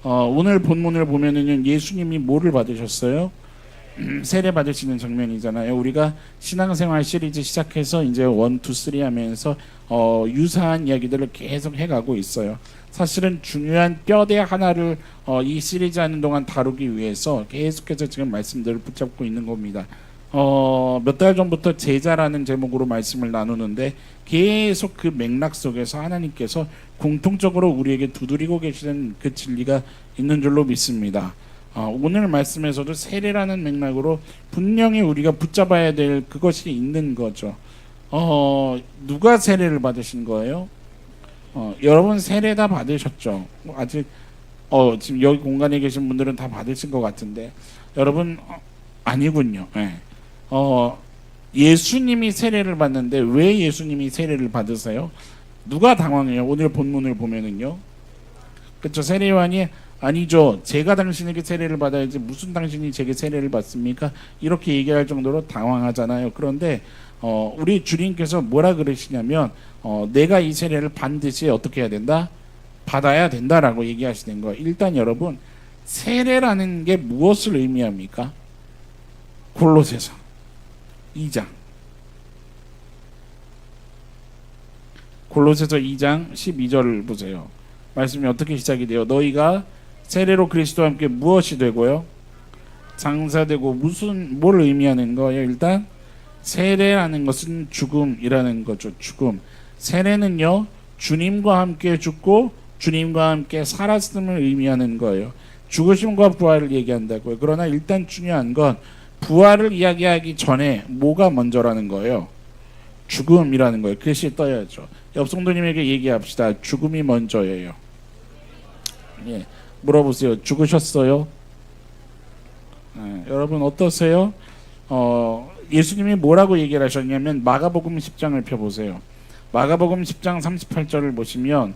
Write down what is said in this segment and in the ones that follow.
오늘 본문을 보면은 예수님이 뭐를 받으셨어요? 세례 받으시는 장면이잖아요. 우리가 신앙생활 시리즈 시작해서 이제 1, 2, 3 하면서 유사한 이야기들을 계속 해가고 있어요. 사실은 중요한 뼈대 하나를 이 시리즈 하는 동안 다루기 위해서 계속해서 지금 말씀들을 붙잡고 있는 겁니다. 몇 달 전부터 제자라는 제목으로 말씀을 나누는데 계속 그 맥락 속에서 하나님께서 공통적으로 우리에게 두드리고 계시는 그 진리가 있는 줄로 믿습니다. 오늘 말씀에서도 세례라는 맥락으로 분명히 우리가 붙잡아야 될 그것이 있는 거죠. 누가 세례를 받으신 거예요? 여러분 세례 다 받으셨죠? 아직 지금 여기 공간에 계신 분들은 다 받으신 것 같은데 여러분 아니군요. 네. 예수님이 세례를 받는데 왜 예수님이 세례를 받으세요? 누가 당황해요? 오늘 본문을 보면은요. 그렇죠. 세례요한이 아니죠. 제가 당신에게 세례를 받아야지 무슨 당신이 제게 세례를 받습니까? 이렇게 얘기할 정도로 당황하잖아요. 그런데 우리 주님께서 뭐라 그러시냐면 내가 이 세례를 반드시 어떻게 해야 된다? 받아야 된다라고 얘기하시는 거예요. 일단 여러분 세례라는 게 무엇을 의미합니까? 골로새서 2장 골로새서 2장 12절을 보세요. 말씀이 어떻게 시작이 돼요? 너희가 세례로 그리스도와 함께 무엇이 되고요? 장사되고 뭘 의미하는 거예요? 일단 세례라는 것은 죽음이라는 거죠. 죽음. 세례는요 주님과 함께 죽고 주님과 함께 살았음을 의미하는 거예요. 죽으심과 부활을 얘기한다고요. 그러나 일단 중요한 건 부활을 이야기하기 전에 뭐가 먼저라는 거예요? 죽음이라는 거예요. 글씨 떠야죠. 옆 성도님에게 얘기합시다. 죽음이 먼저예요. 예, 물어보세요. 죽으셨어요? 여러분 어떠세요? 예수님이 뭐라고 얘기를 하셨냐면 마가복음 10장을 펴보세요. 마가복음 10장 38절을 보시면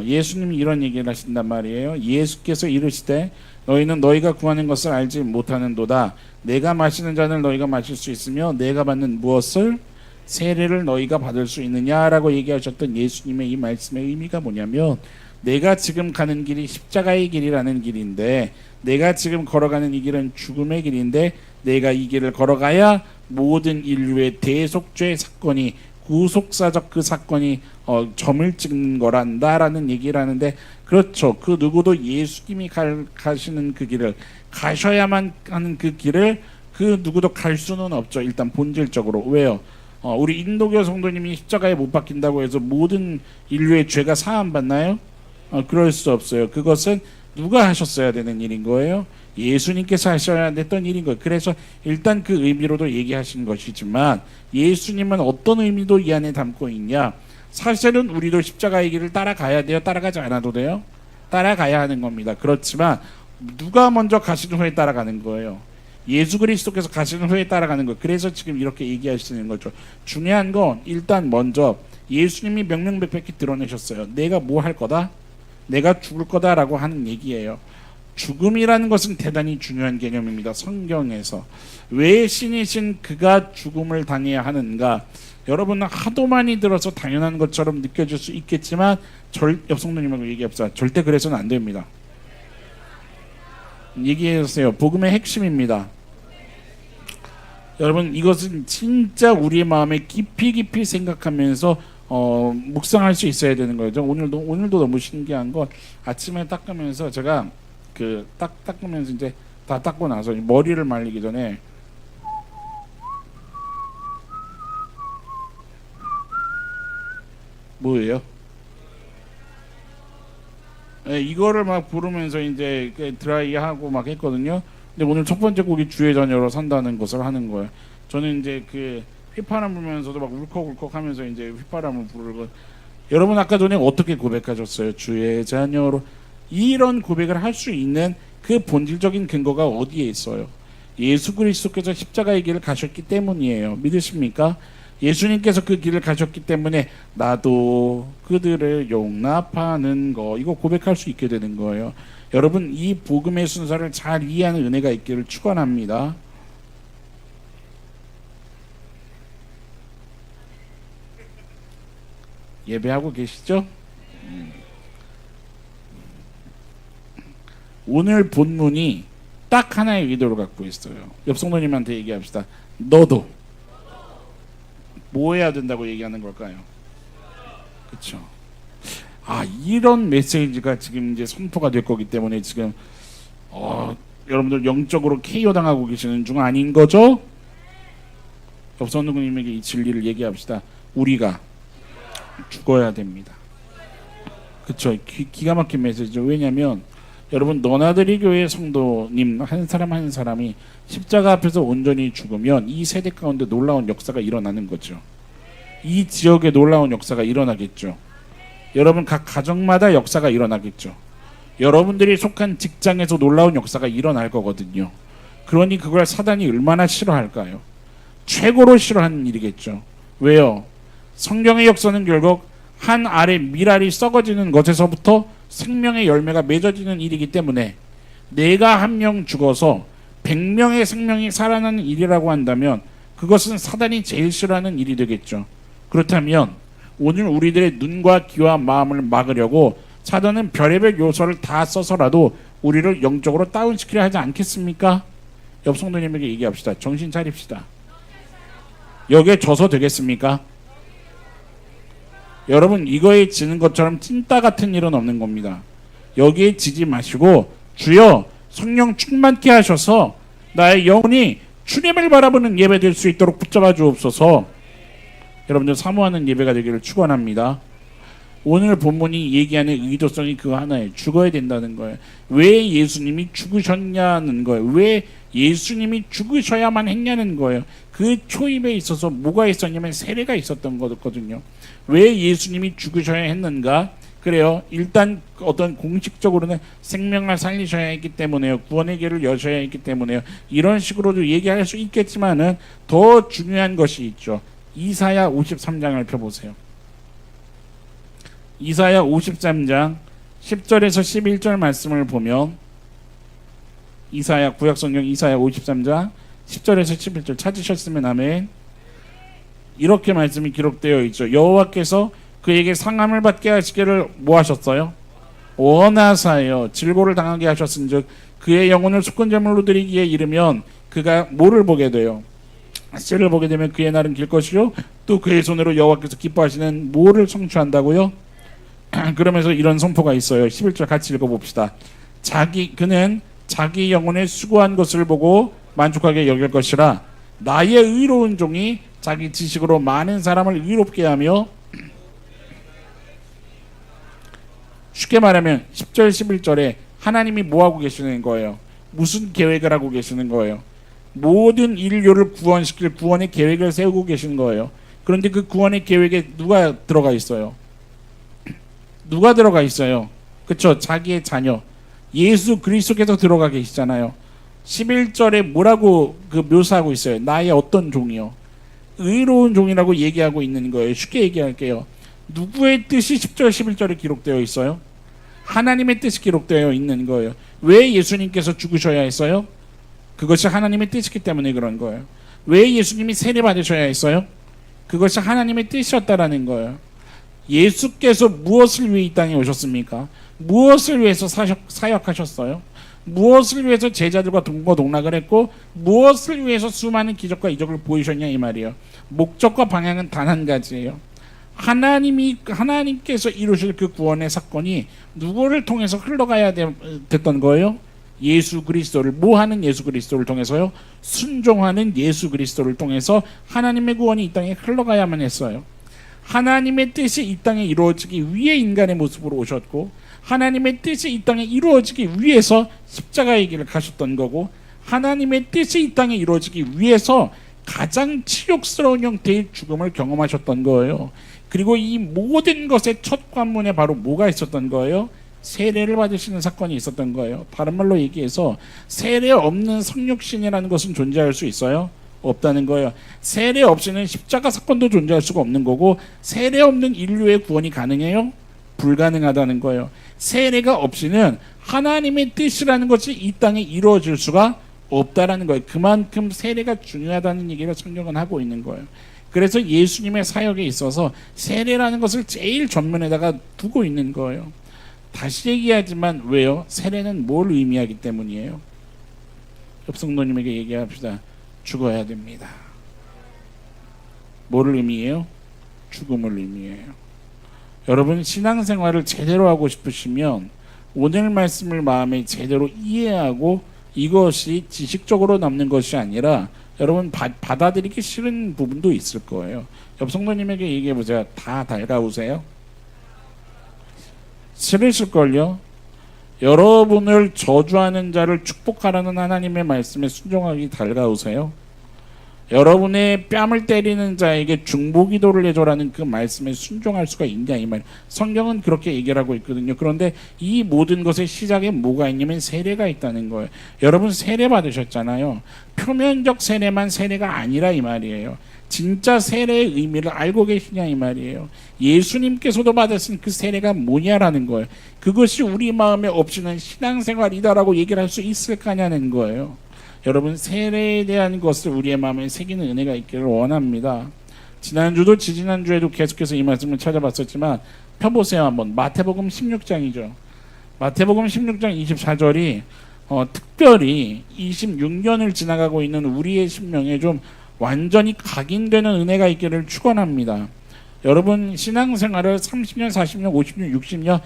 예수님이 이런 얘기를 하신단 말이에요. 예수께서 이르시되 너희는 너희가 구하는 것을 알지 못하는도다. 내가 마시는 잔을 너희가 마실 수 있으며 내가 받는 무엇을 세례를 너희가 받을 수 있느냐라고 얘기하셨던 예수님의 이 말씀의 의미가 뭐냐면 내가 지금 가는 길이 십자가의 길이라는 길인데 내가 지금 걸어가는 이 길은 죽음의 길인데 내가 이 길을 걸어가야 모든 인류의 대속죄 사건이 구속사적 그 사건이 점을 찍는 거란다라는 얘기를 하는데 그렇죠. 그 누구도 예수님이 가시는 그 길을 가셔야만 하는 그 길을 그 누구도 갈 수는 없죠. 일단 본질적으로. 왜요? 우리 인도교 성도님이 십자가에 못 박힌다고 해서 모든 인류의 죄가 사함받나요? 그럴 수 없어요. 그것은 누가 하셨어야 되는 일인 거예요? 예수님께서 하셔야 됐던 일인 거예요. 그래서 일단 그 의미로도 얘기하신 것이지만 예수님은 어떤 의미도 이 안에 담고 있냐? 사실은 우리도 십자가의 길을 따라가야 돼요? 따라가지 않아도 돼요? 따라가야 하는 겁니다. 그렇지만 누가 먼저 가신 후에 따라가는 거예요? 예수 그리스도께서 가신 후에 따라가는 거예요. 그래서 지금 이렇게 얘기하시는 거죠. 중요한 건 일단 먼저 예수님이 명명백백히 드러내셨어요. 내가 뭐 할 거다? 내가 죽을 거다라고 하는 얘기예요. 죽음이라는 것은 대단히 중요한 개념입니다. 성경에서 왜 신이신 그가 죽음을 당해야 하는가? 여러분은 하도 많이 들어서 당연한 것처럼 느껴질 수 있겠지만 옆 성도님하고 얘기합시다. 절대 그래서는 안 됩니다. 얘기해주세요. 복음의 핵심입니다. 여러분 이것은 진짜 우리의 마음에 깊이 생각하면서 묵상할 수 있어야 되는 거죠. 오늘도 너무 신기한 건 아침에 닦으면서 제가 닦으면서 이제 다 닦고 나서 머리를 말리기 전에 뭐예요? 네, 이거를 막 부르면서 이제 드라이하고 막 했거든요. 근데 오늘 첫 번째 곡이 주의 자녀로 산다는 것을 하는 거예요. 저는 이제 그 휘파람 불면서도 막 울컥울컥 하면서 이제 휘파람을 부르고 여러분 아까 전에 어떻게 고백하셨어요? 주의 자녀로 이런 고백을 할 수 있는 그 본질적인 근거가 어디에 있어요? 예수 그리스도께서 십자가의 길을 가셨기 때문이에요. 믿으십니까? 예수님께서 그 길을 가셨기 때문에 나도 그들을 용납하는 거 이거 고백할 수 있게 되는 거예요. 여러분 이 복음의 순서를 잘 이해하는 은혜가 있기를 축원합니다. 예배하고 계시죠? 오늘 본문이 딱 하나의 의도를 갖고 있어요. 옆 성도님한테 얘기합시다. 너도 뭐 해야 된다고 얘기하는 걸까요? 그렇죠. 이런 메시지가 지금 이제 선포가 될 거기 때문에 지금 여러분들 영적으로 KO 당하고 계시는 중 아닌 거죠? 옆 성도님에게 이 진리를 얘기합시다. 우리가 죽어야 됩니다. 그렇죠. 기가 막힌 메시지죠. 왜냐하면 여러분, 너나들이 교회 성도님 한 사람 한 사람이 십자가 앞에서 온전히 죽으면 이 세대 가운데 놀라운 역사가 일어나는 거죠. 이 지역에 놀라운 역사가 일어나겠죠. 여러분, 각 가정마다 역사가 일어나겠죠. 여러분들이 속한 직장에서 놀라운 역사가 일어날 거거든요. 그러니 그걸 사단이 얼마나 싫어할까요? 최고로 싫어하는 일이겠죠. 왜요? 성경의 역사는 결국 한 알의 밀알이 썩어지는 것에서부터 생명의 열매가 맺어지는 일이기 때문에 내가 한 명 죽어서 100명의 생명이 살아나는 일이라고 한다면 그것은 사단이 제일 싫어하는 일이 되겠죠. 그렇다면 오늘 우리들의 눈과 귀와 마음을 막으려고 사단은 별의별 요소를 다 써서라도 우리를 영적으로 다운시키려 하지 않겠습니까? 옆 성도님에게 얘기합시다. 정신 차립시다. 여기에 져서 되겠습니까? 여러분, 이거에 지는 것처럼 찐따 같은 일은 없는 겁니다. 여기에 지지 마시고 주여 성령 충만케 하셔서 나의 영혼이 주님을 바라보는 예배 될 수 있도록 붙잡아 주옵소서. 여러분들 사모하는 예배가 되기를 축원합니다. 오늘 본문이 얘기하는 의도성이 그거 하나예요. 죽어야 된다는 거예요. 왜 예수님이 죽으셨냐는 거예요. 왜 예수님이 죽으셔야만 했냐는 거예요. 그 초입에 있어서 뭐가 있었냐면 세례가 있었던 거거든요. 왜 예수님이 죽으셔야 했는가? 그래요. 일단 어떤 공식적으로는 생명을 살리셔야 했기 때문에요. 구원의 길을 여셔야 했기 때문에요. 이런 식으로도 얘기할 수 있겠지만은 더 중요한 것이 있죠. 이사야 53장을 펴보세요. 이사야 53장 10절에서 11절 말씀을 보면 이사야 구약성경 이사야 53장 10절에서 11절 찾으셨으면 아멘. 이렇게 말씀이 기록되어 있죠. 여호와께서 그에게 상함을 받게 하시기를 뭐 하셨어요? 원하사요. 질고를 당하게 하셨은즉 그의 영혼을 속건제물로 드리기에 이르면 그가 뭐를 보게 돼요? 씨를 보게 되면 그의 날은 길 것이요 또 그의 손으로 여호와께서 기뻐하시는 뭐를 성취한다고요? 그러면서 이런 선포가 있어요. 11절 같이 읽어봅시다. 그는 자기 영혼의 수고한 것을 보고 만족하게 여길 것이라. 나의 의로운 종이 자기 지식으로 많은 사람을 의롭게 하며, 쉽게 말하면 10절 11절에 하나님이 뭐하고 계시는 거예요? 무슨 계획을 하고 계시는 거예요? 모든 인류를 구원시킬 구원의 계획을 세우고 계신 거예요. 그런데 그 구원의 계획에 누가 들어가 있어요? 누가 들어가 있어요? 그렇죠? 자기의 자녀 예수 그리스도께서 들어가 계시잖아요. 11절에 뭐라고 묘사하고 있어요? 나의 어떤 종이요? 의로운 종이라고 얘기하고 있는 거예요. 쉽게 얘기할게요. 누구의 뜻이 10절 11절에 기록되어 있어요? 하나님의 뜻이 기록되어 있는 거예요. 왜 예수님께서 죽으셔야 했어요? 그것이 하나님의 뜻이기 때문에 그런 거예요. 왜 예수님이 세례 받으셔야 했어요? 그것이 하나님의 뜻이었다라는 거예요. 예수께서 무엇을 위해 이 땅에 오셨습니까? 무엇을 위해서 사역하셨어요? 무엇을 위해서 제자들과 동거동락을 했고 무엇을 위해서 수많은 기적과 이적을 보이셨냐 이 말이에요. 목적과 방향은 단 한 가지예요. 하나님께서 이루실 그 구원의 사건이 누구를 통해서 흘러가야 됐던 거예요? 예수 그리스도를, 뭐 하는 예수 그리스도를 통해서요? 순종하는 예수 그리스도를 통해서 하나님의 구원이 이 땅에 흘러가야만 했어요. 하나님의 뜻이 이 땅에 이루어지기 위해 인간의 모습으로 오셨고 하나님의 뜻이 이 땅에 이루어지기 위해서 십자가의 길을 가셨던 거고 하나님의 뜻이 이 땅에 이루어지기 위해서 가장 치욕스러운 형태의 죽음을 경험하셨던 거예요. 그리고 이 모든 것의 첫 관문에 바로 뭐가 있었던 거예요? 세례를 받으시는 사건이 있었던 거예요. 다른 말로 얘기해서 세례 없는 성육신이라는 것은 존재할 수 있어요? 없다는 거예요. 세례 없이는 십자가 사건도 존재할 수가 없는 거고 세례 없는 인류의 구원이 가능해요? 불가능하다는 거예요. 세례가 없이는 하나님의 뜻이라는 것이 이 땅에 이루어질 수가 없다라는 거예요. 그만큼 세례가 중요하다는 얘기를 성경은 하고 있는 거예요. 그래서 예수님의 사역에 있어서 세례라는 것을 제일 전면에다가 두고 있는 거예요. 다시 얘기하지만 왜요? 세례는 뭘 의미하기 때문이에요? 옆 성도님에게 얘기합시다. 죽어야 됩니다. 뭐를 의미해요? 죽음을 의미해요. 여러분 신앙생활을 제대로 하고 싶으시면 오늘 말씀을 마음에 제대로 이해하고 이것이 지식적으로 남는 것이 아니라 여러분 받아들이기 싫은 부분도 있을 거예요. 옆 성도님에게 얘기해보세요. 다 달가우세요? 싫으실걸요? 여러분을 저주하는 자를 축복하라는 하나님의 말씀에 순종하기 달가우세요? 여러분의 뺨을 때리는 자에게 중보기도를 해줘라는 그 말씀에 순종할 수가 있냐 이 말. 성경은 그렇게 얘기를 하고 있거든요. 그런데 이 모든 것의 시작에 뭐가 있냐면 세례가 있다는 거예요. 여러분 세례 받으셨잖아요. 표면적 세례만 세례가 아니라 이 말이에요. 진짜 세례의 의미를 알고 계시냐 이 말이에요. 예수님께서도 받으신 그 세례가 뭐냐라는 거예요. 그것이 우리 마음에 없이는 신앙생활이다라고 얘기를 할 수 있을까냐는 거예요. 여러분 세례에 대한 것을 우리의 마음에 새기는 은혜가 있기를 원합니다. 지난주도 지지난주에도 계속해서 이 말씀을 찾아봤었지만 펴보세요 한번. 마태복음 16장이죠. 마태복음 16장 24절이 특별히 26년을 지나가고 있는 우리의 심령에 좀 완전히 각인되는 은혜가 있기를 축원합니다. 여러분 신앙생활을 30년, 40년, 50년, 60년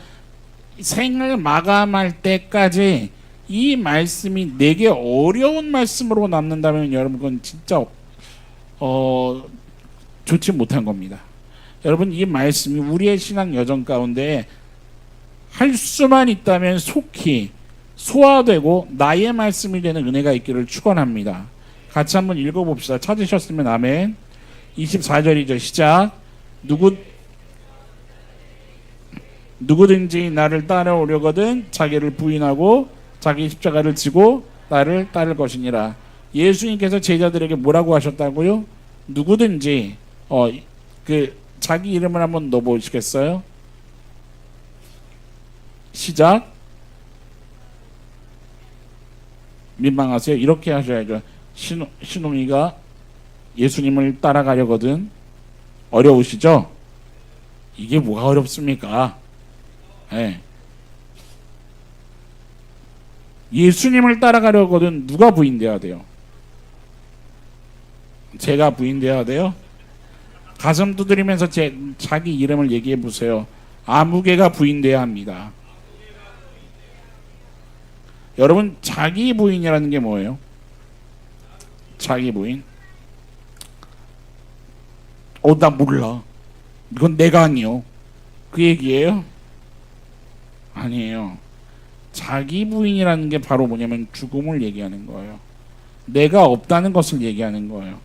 생을 마감할 때까지 이 말씀이 내게 어려운 말씀으로 남는다면 여러분 그건 진짜 좋지 못한 겁니다. 여러분 이 말씀이 우리의 신앙 여정 가운데 할 수만 있다면 속히 소화되고 나의 말씀이 되는 은혜가 있기를 축원합니다. 같이 한번 읽어봅시다. 찾으셨으면 아멘. 24절이죠. 시작. 누구든지 나를 따라오려거든 자기를 부인하고 자기 십자가를 지고 나를 따를 것이니라. 예수님께서 제자들에게 뭐라고 하셨다고요? 누구든지 그 자기 이름을 한번 넣어보시겠어요? 시작. 민망하세요? 이렇게 하셔야죠. 신웅이가 예수님을 따라가려거든. 어려우시죠? 이게 뭐가 어렵습니까? 네. 예수님을 따라가려거든 누가 부인돼야 돼요? 제가 부인돼야 돼요? 가슴 두드리면서 자기 이름을 얘기해 보세요. 아무개가 부인돼야 합니다. 여러분 자기 부인이라는 게 뭐예요? 자기 부인? 나 몰라. 이건 내가 아니요. 그 얘기예요? 아니에요. 자기 부인이라는 게 바로 뭐냐면 죽음을 얘기하는 거예요. 내가 없다는 것을 얘기하는 거예요.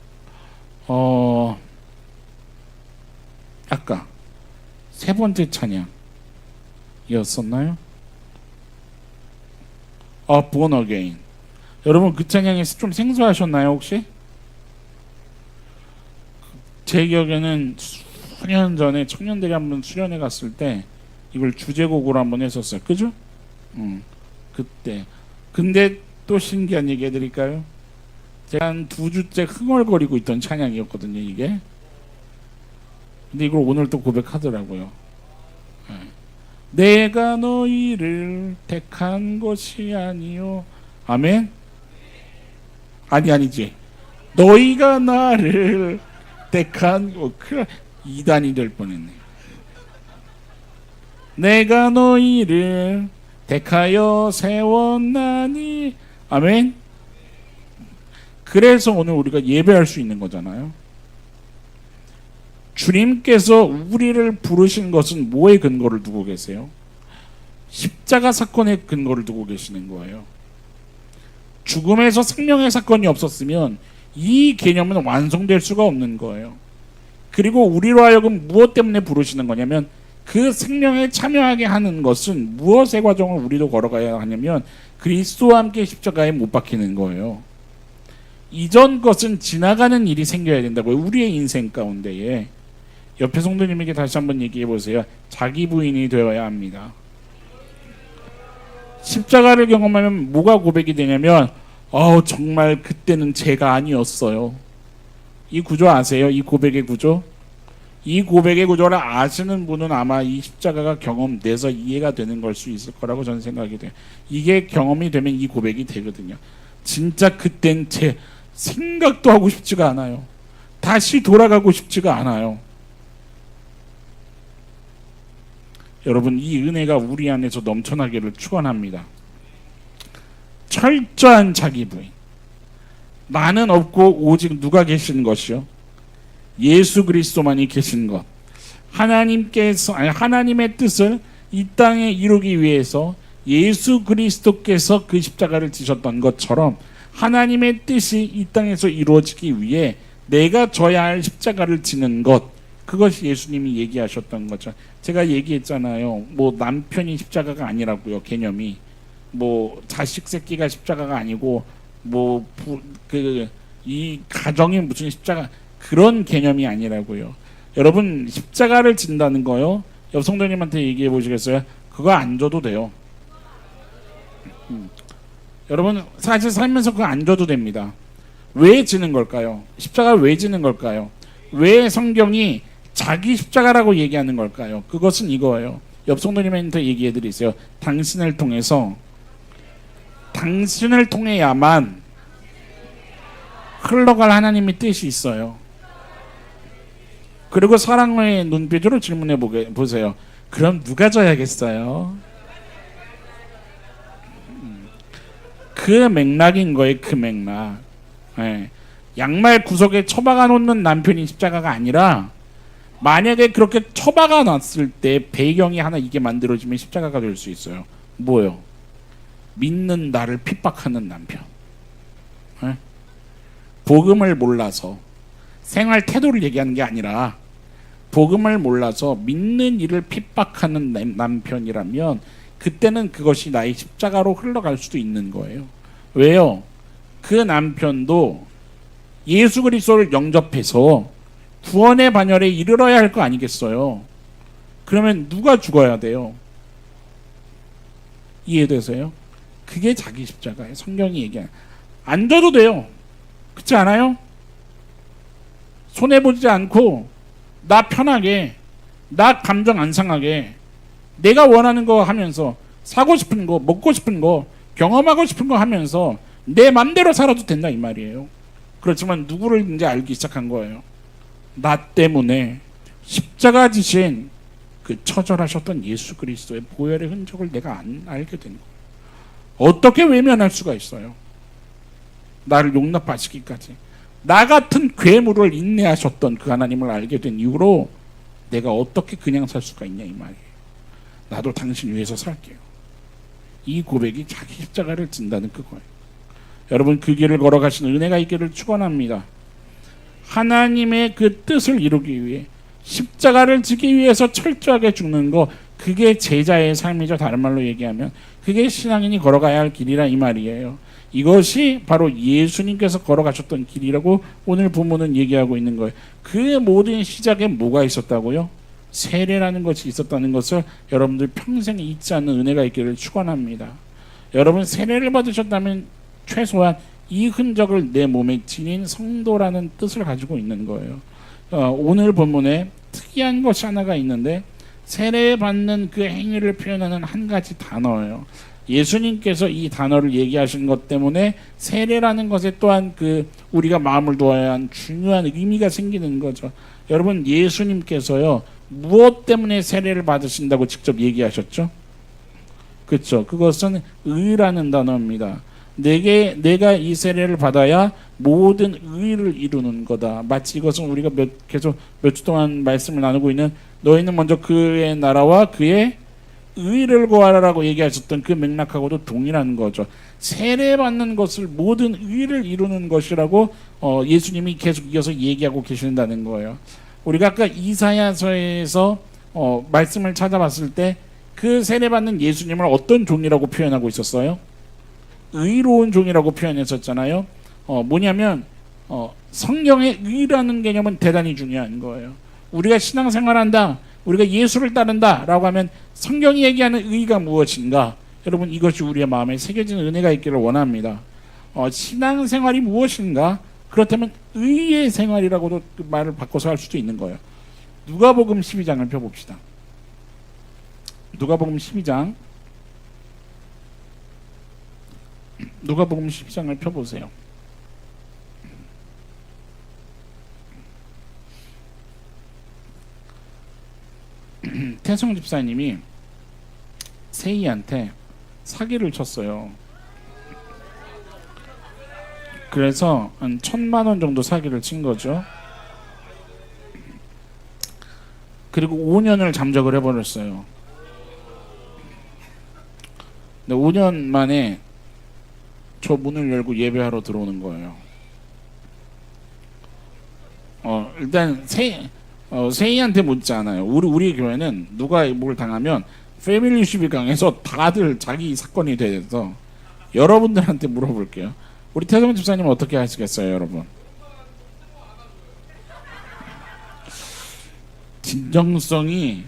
아까 세 번째 찬양이었었나요? Born Again. 여러분 그 찬양에서 좀 생소하셨나요 혹시? 제 기억에는 수년 전에 청년들이 한번 수련회 갔을 때 이걸 주제곡으로 한번 했었어요. 그죠? 그때. 근데 또 신기한 얘기 해드릴까요? 제가 한 2주째 흥얼거리고 있던 찬양이었거든요 이게. 근데 이걸 오늘 또 고백하더라고요. 내가 너희를 택한 것이 아니요. 아멘? 아니지. 너희가 나를 택한 2단이 될 뻔했네. 내가 너희를 택하여 세웠나니. 아멘. 그래서 오늘 우리가 예배할 수 있는 거잖아요. 주님께서 우리를 부르신 것은 뭐에 근거를 두고 계세요? 십자가 사건에 근거를 두고 계시는 거예요. 죽음에서 생명의 사건이 없었으면 이 개념은 완성될 수가 없는 거예요. 그리고 우리로 하여금 무엇 때문에 부르시는 거냐면 그 생명에 참여하게 하는 것은 무엇의 과정을 우리도 걸어가야 하냐면 그리스도와 함께 십자가에 못 박히는 거예요. 이전 것은 지나가는 일이 생겨야 된다고요. 우리의 인생 가운데에. 옆에 성도님에게 다시 한번 얘기해 보세요. 자기 부인이 되어야 합니다. 십자가를 경험하면 뭐가 고백이 되냐면 정말 그때는 제가 아니었어요. 이 구조 아세요? 이 고백의 구조? 이 고백의 구조를 아시는 분은 아마 이 십자가가 경험돼서 이해가 되는 걸 수 있을 거라고 저는 생각이 돼요. 이게 경험이 되면 이 고백이 되거든요. 진짜 그땐 제 생각도 하고 싶지가 않아요. 다시 돌아가고 싶지가 않아요. 여러분, 이 은혜가 우리 안에서 넘쳐나기를 축원합니다. 철저한 자기 부인. 나는 없고 오직 누가 계신 것이요? 예수 그리스도만이 계신 것. 하나님의 뜻을 이 땅에 이루기 위해서 예수 그리스도께서 그 십자가를 지셨던 것처럼 하나님의 뜻이 이 땅에서 이루어지기 위해 내가 져야 할 십자가를 지는 것, 그것이 예수님이 얘기하셨던 거죠. 제가 얘기했잖아요. 뭐 남편이 십자가가 아니라고요. 개념이 뭐 자식 새끼가 십자가가 아니고 뭐 이 가정이 무슨 십자가, 그런 개념이 아니라고요. 여러분, 십자가를 진다는 거요, 옆 성도님한테 얘기해 보시겠어요? 그거 안 줘도 돼요. 여러분, 사실 살면서 그거 안 줘도 됩니다. 왜 지는 걸까요? 십자가 왜 지는 걸까요? 왜 성경이 자기 십자가라고 얘기하는 걸까요? 그것은 이거예요. 옆 성도님한테 얘기해 드리세요. 당신을 통해야만 흘러갈 하나님의 뜻이 있어요. 그리고 사랑의 눈빛으로 질문해 보세요. 그럼 누가 져야겠어요? 그 맥락인 거예요. 그 맥락. 네. 양말 구석에 처박아 놓는 남편이 십자가가 아니라, 만약에 그렇게 처박아 놨을 때 배경이 하나 이게 만들어지면 십자가가 될 수 있어요. 뭐요? 믿는 나를 핍박하는 남편. 네? 복음을 몰라서, 생활 태도를 얘기하는 게 아니라 복음을 몰라서 믿는 이를 핍박하는 남편이라면 그때는 그것이 나의 십자가로 흘러갈 수도 있는 거예요. 왜요? 그 남편도 예수 그리스도를 영접해서 구원의 반열에 이르러야 할 거 아니겠어요? 그러면 누가 죽어야 돼요? 이해되세요? 그게 자기 십자가예요. 성경이 얘기해요. 안 줘도 돼요. 그렇지 않아요? 손해보지 않고 나 편하게, 나 감정 안 상하게 내가 원하는 거 하면서, 사고 싶은 거, 먹고 싶은 거, 경험하고 싶은 거 하면서 내 맘대로 살아도 된다 이 말이에요. 그렇지만 누구를 이제 알기 시작한 거예요? 나 때문에 십자가 지신 그 처절하셨던 예수 그리스도의 보혈의 흔적을 내가 안 알게 된 거예요. 어떻게 외면할 수가 있어요? 나를 용납하시기까지 나 같은 괴물을 인내하셨던 그 하나님을 알게 된 이후로 내가 어떻게 그냥 살 수가 있냐 이 말이에요. 나도 당신 위해서 살게요. 이 고백이 자기 십자가를 진다는 그거예요. 여러분, 그 길을 걸어가신 은혜가 있기를 축원합니다. 하나님의 그 뜻을 이루기 위해 십자가를 지기 위해서 철저하게 죽는 거, 그게 제자의 삶이죠. 다른 말로 얘기하면 그게 신앙인이 걸어가야 할 길이라 이 말이에요. 이것이 바로 예수님께서 걸어가셨던 길이라고 오늘 본문은 얘기하고 있는 거예요. 그 모든 시작에 뭐가 있었다고요? 세례라는 것이 있었다는 것을 여러분들 평생 잊지 않는 은혜가 있기를 축원합니다. 여러분, 세례를 받으셨다면 최소한 이 흔적을 내 몸에 지닌 성도라는 뜻을 가지고 있는 거예요. 오늘 본문에 특이한 것이 하나가 있는데, 세례 받는 그 행위를 표현하는 한 가지 단어예요. 예수님께서 이 단어를 얘기하신 것 때문에 세례라는 것에 또한 그 우리가 마음을 두어야 한 중요한 의미가 생기는 거죠. 여러분, 예수님께서요, 무엇 때문에 세례를 받으신다고 직접 얘기하셨죠? 그렇죠. 그것은 의라는 단어입니다. 내가 이 세례를 받아야 모든 의를 이루는 거다. 마치 이것은 우리가 계속 몇 주 동안 말씀을 나누고 있는, 너희는 먼저 그의 나라와 그의 의를 구하라라고 얘기하셨던 그 맥락하고도 동일한 거죠. 세례받는 것을 모든 의를 이루는 것이라고 예수님이 계속 이어서 얘기하고 계신다는 거예요. 우리가 아까 이사야서에서 말씀을 찾아봤을 때 그 세례받는 예수님을 어떤 종이라고 표현하고 있었어요? 의로운 종이라고 표현했었잖아요. 뭐냐면 성경의 의라는 개념은 대단히 중요한 거예요. 우리가 신앙생활한다, 우리가 예수를 따른다 라고 하면 성경이 얘기하는 의가 무엇인가? 여러분, 이것이 우리의 마음에 새겨진 은혜가 있기를 원합니다. 신앙생활이 무엇인가? 그렇다면 의의 생활이라고도 그 말을 바꿔서 할 수도 있는 거예요. 누가복음 12장을 펴봅시다. 누가복음 12장. 누가복음 12장을 펴보세요. 태성 집사님이 세이한테 사기를 쳤어요. 그래서 한 1,000만 원 정도 사기를 친 거죠. 그리고 5년을 잠적을 해버렸어요. 근데 5년 만에 저 문을 열고 예배하러 들어오는 거예요. 일단 세이한테 묻지 않아요. 우리 교회는 누가 뭘 당하면 패밀리십이 강해서 다들 자기 사건이 돼서 여러분들한테 물어볼게요. 우리 태성 집사님 어떻게 하시겠어요, 여러분? 진정성이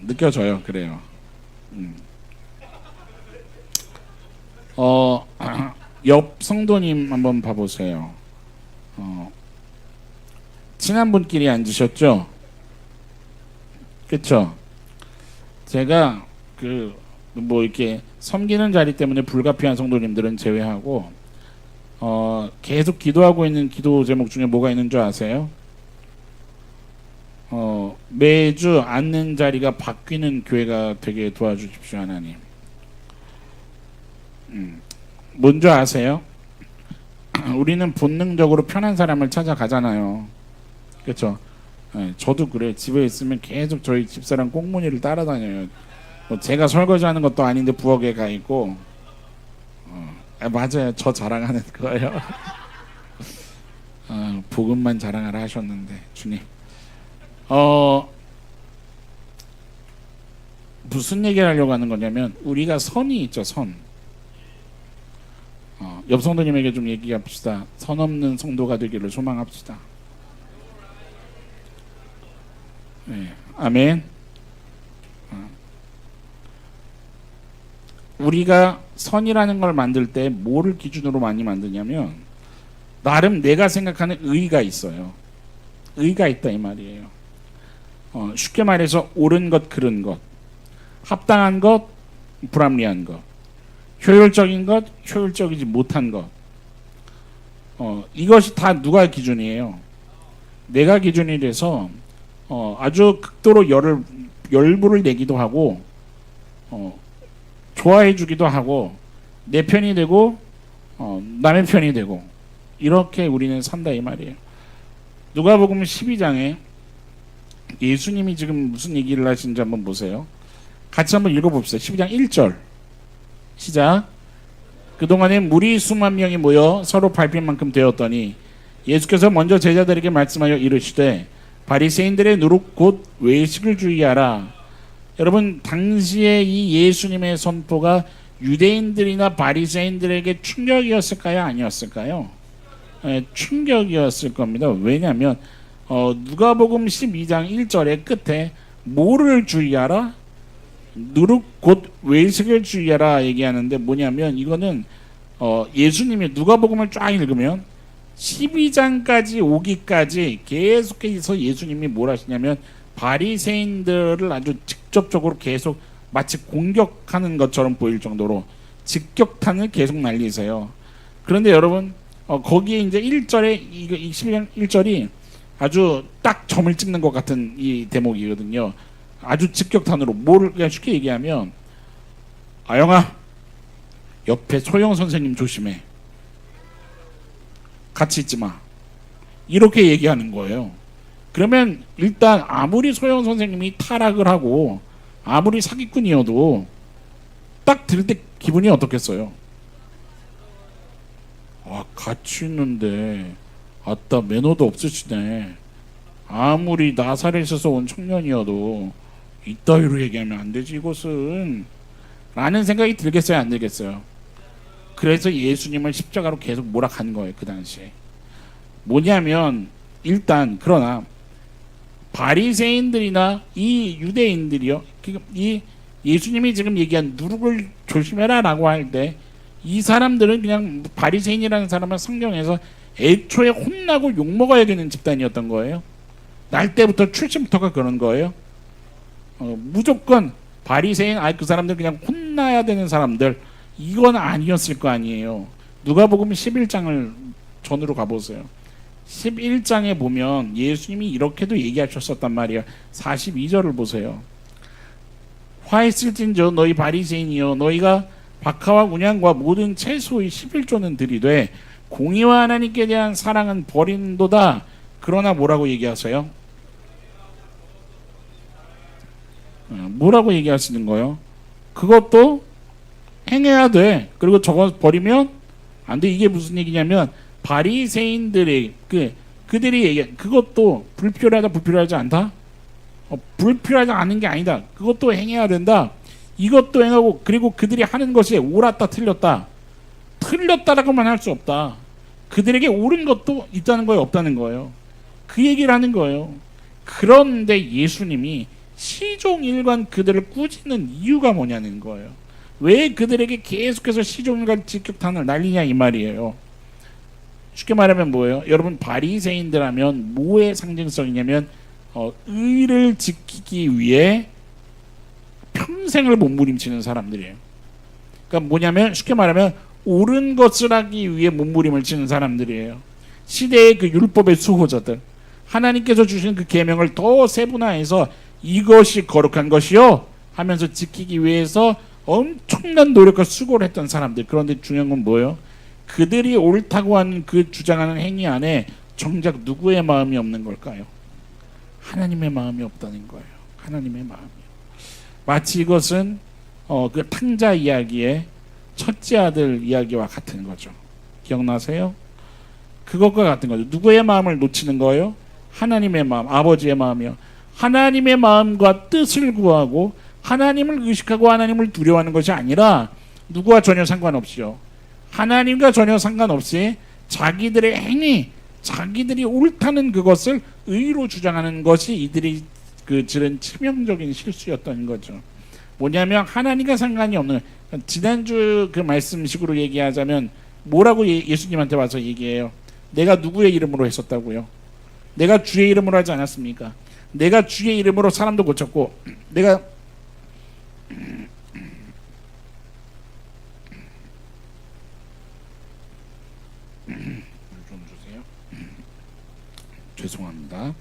느껴져요. 그래요. 옆 성도님 한번 봐보세요. 친한 분끼리 앉으셨죠? 그쵸? 제가 뭐 이렇게 섬기는 자리 때문에 불가피한 성도님들은 제외하고 계속 기도하고 있는 기도 제목 중에 뭐가 있는 줄 아세요? 매주 앉는 자리가 바뀌는 교회가 되게 도와주십시오, 하나님. 뭔지 아세요? 우리는 본능적으로 편한 사람을 찾아가잖아요. 그렇죠? 저도 그래. 집에 있으면 계속 저희 집사람 꽁무니를 따라다녀요. 제가 설거지하는 것도 아닌데 부엌에 가 있고. 맞아요. 저 자랑하는 거예요. 복음만 자랑하라 하셨는데 주님. 무슨 얘기를 하려고 하는 거냐면 우리가 선이 있죠. 선. 옆 성도님에게 좀 얘기합시다. 선 없는 성도가 되기를 소망합시다. 네, 아멘. 우리가 선이라는 걸 만들 때 뭐를 기준으로 많이 만드냐면 나름 내가 생각하는 의의가 있어요. 의의가 있다 이 말이에요. 쉽게 말해서 옳은 것, 그른 것, 합당한 것, 불합리한 것, 효율적인 것, 효율적이지 못한 것. 이것이 다 누가 기준이에요? 내가 기준이 돼서 아주 극도로 열불을 내기도 하고 좋아해 주기도 하고 내 편이 되고 남의 편이 되고 이렇게 우리는 산다 이 말이에요. 누가복음 12장에 예수님이 지금 무슨 얘기를 하시는지 한번 보세요. 같이 한번 읽어봅시다. 12장 1절 시작. 그동안에 무리 수만 명이 모여 서로 밟힐 만큼 되었더니 예수께서 먼저 제자들에게 말씀하여 이르시되 바리새인들의 누룩 곧 외식을 주의하라. 여러분 당시에 이 예수님의 선포가 유대인들이나 바리새인들에게 충격이었을까요? 아니었을까요? 충격이었을 겁니다. 왜냐하면 누가복음 12장 1절의 끝에 뭐를 주의하라? 누룩 곧 외식을 주의하라 얘기하는데 뭐냐면 이거는 예수님이 누가복음을 쫙 읽으면 12장까지 오기까지 계속해서 예수님이 뭘 하시냐면 바리새인들을 아주 직접적으로 계속 마치 공격하는 것처럼 보일 정도로 직격탄을 계속 날리세요. 그런데 여러분 거기에 이제 1절에 이 12장 1절이 아주 딱 점을 찍는 것 같은 이 대목이거든요. 아주 직격탄으로 뭐를 그냥 쉽게 얘기하면 아영아 옆에 소영 선생님 조심해. 같이 있지 마. 이렇게 얘기하는 거예요. 그러면 일단 아무리 소영 선생님이 타락을 하고 아무리 사기꾼이어도 딱 들을 때 기분이 어떻겠어요? 같이 있는데 아따 매너도 없으시네. 아무리 나사렛에서 온 청년이어도 이따위로 얘기하면 안 되지 이것은 라는 생각이 들겠어요 안 들겠어요? 그래서 예수님을 십자가로 계속 몰아간 거예요. 그 당시에 뭐냐면 일단 그러나 바리새인들이나 이 유대인들이요 이 예수님이 지금 얘기한 누룩을 조심해라 라고 할 때 이 사람들은 그냥 바리새인이라는 사람은 성경에서 애초에 혼나고 욕먹어야 되는 집단이었던 거예요. 날 때부터 출신부터가 그런 거예요. 무조건 바리새인, 그 사람들 그냥 혼나야 되는 사람들, 이건 아니었을 거 아니에요. 누가복음 11장을 전으로 가보세요. 11장에 보면 예수님이 이렇게도 얘기하셨었단 말이야. 42절을 보세요. 화했을진저 너희 바리새인이여, 너희가 박하와 운양과 모든 채소의 11조는 들이되 공의와 하나님께 대한 사랑은 버린도다. 그러나 뭐라고 얘기하세요? 뭐라고 얘기하시는 거예요? 그것도 행해야 돼. 그리고 저거 버리면 안 돼. 이게 무슨 얘기냐면 바리새인들의 그들이 얘기, 그것도 불필요하다, 불필요하지 않다. 불필요하지 않은 게 아니다. 그것도 행해야 된다. 이것도 행하고, 그리고 그들이 하는 것이 옳았다, 틀렸다. 틀렸다라고만 할 수 없다. 그들에게 옳은 것도 있다는 거예요, 없다는 거예요. 그 얘기를 하는 거예요. 그런데 예수님이 시종일관 그들을 꾸짖는 이유가 뭐냐는 거예요. 왜 그들에게 계속해서 시종일관 직격탄을 날리냐 이 말이에요. 쉽게 말하면 뭐예요? 여러분, 바리새인들하면 뭐의 상징성이냐면 의를 지키기 위해 평생을 몸부림치는 사람들이에요. 그러니까 뭐냐면 쉽게 말하면 옳은 것을 하기 위해 몸부림을 치는 사람들이에요. 시대의 그 율법의 수호자들, 하나님께서 주신 그 계명을 더 세분화해서 이것이 거룩한 것이요 하면서 지키기 위해서 엄청난 노력과 수고를 했던 사람들. 그런데 중요한 건 뭐예요? 그들이 옳다고 하는 그 주장하는 행위 안에 정작 누구의 마음이 없는 걸까요? 하나님의 마음이 없다는 거예요. 하나님의 마음이요. 마치 이것은 그 탕자 이야기의 첫째 아들 이야기와 같은 거죠. 기억나세요? 그것과 같은 거죠. 누구의 마음을 놓치는 거예요? 하나님의 마음, 아버지의 마음이요. 하나님의 마음과 뜻을 구하고 하나님을 의식하고 하나님을 두려워하는 것이 아니라 누구와 전혀 상관없이요. 하나님과 전혀 상관없이 자기들의 행위, 자기들이 옳다는 그것을 의로 주장하는 것이 이들이 지른 치명적인 실수였던 거죠. 뭐냐면 하나님과 상관이 없는, 지난주 그 말씀식으로 얘기하자면 뭐라고 예수님한테 와서 얘기해요? 내가 누구의 이름으로 했었다고요? 내가 주의 이름으로 하지 않았습니까? 내가 주의 이름으로 사람도 고쳤고, 내가 물 좀 주세요. 죄송합니다.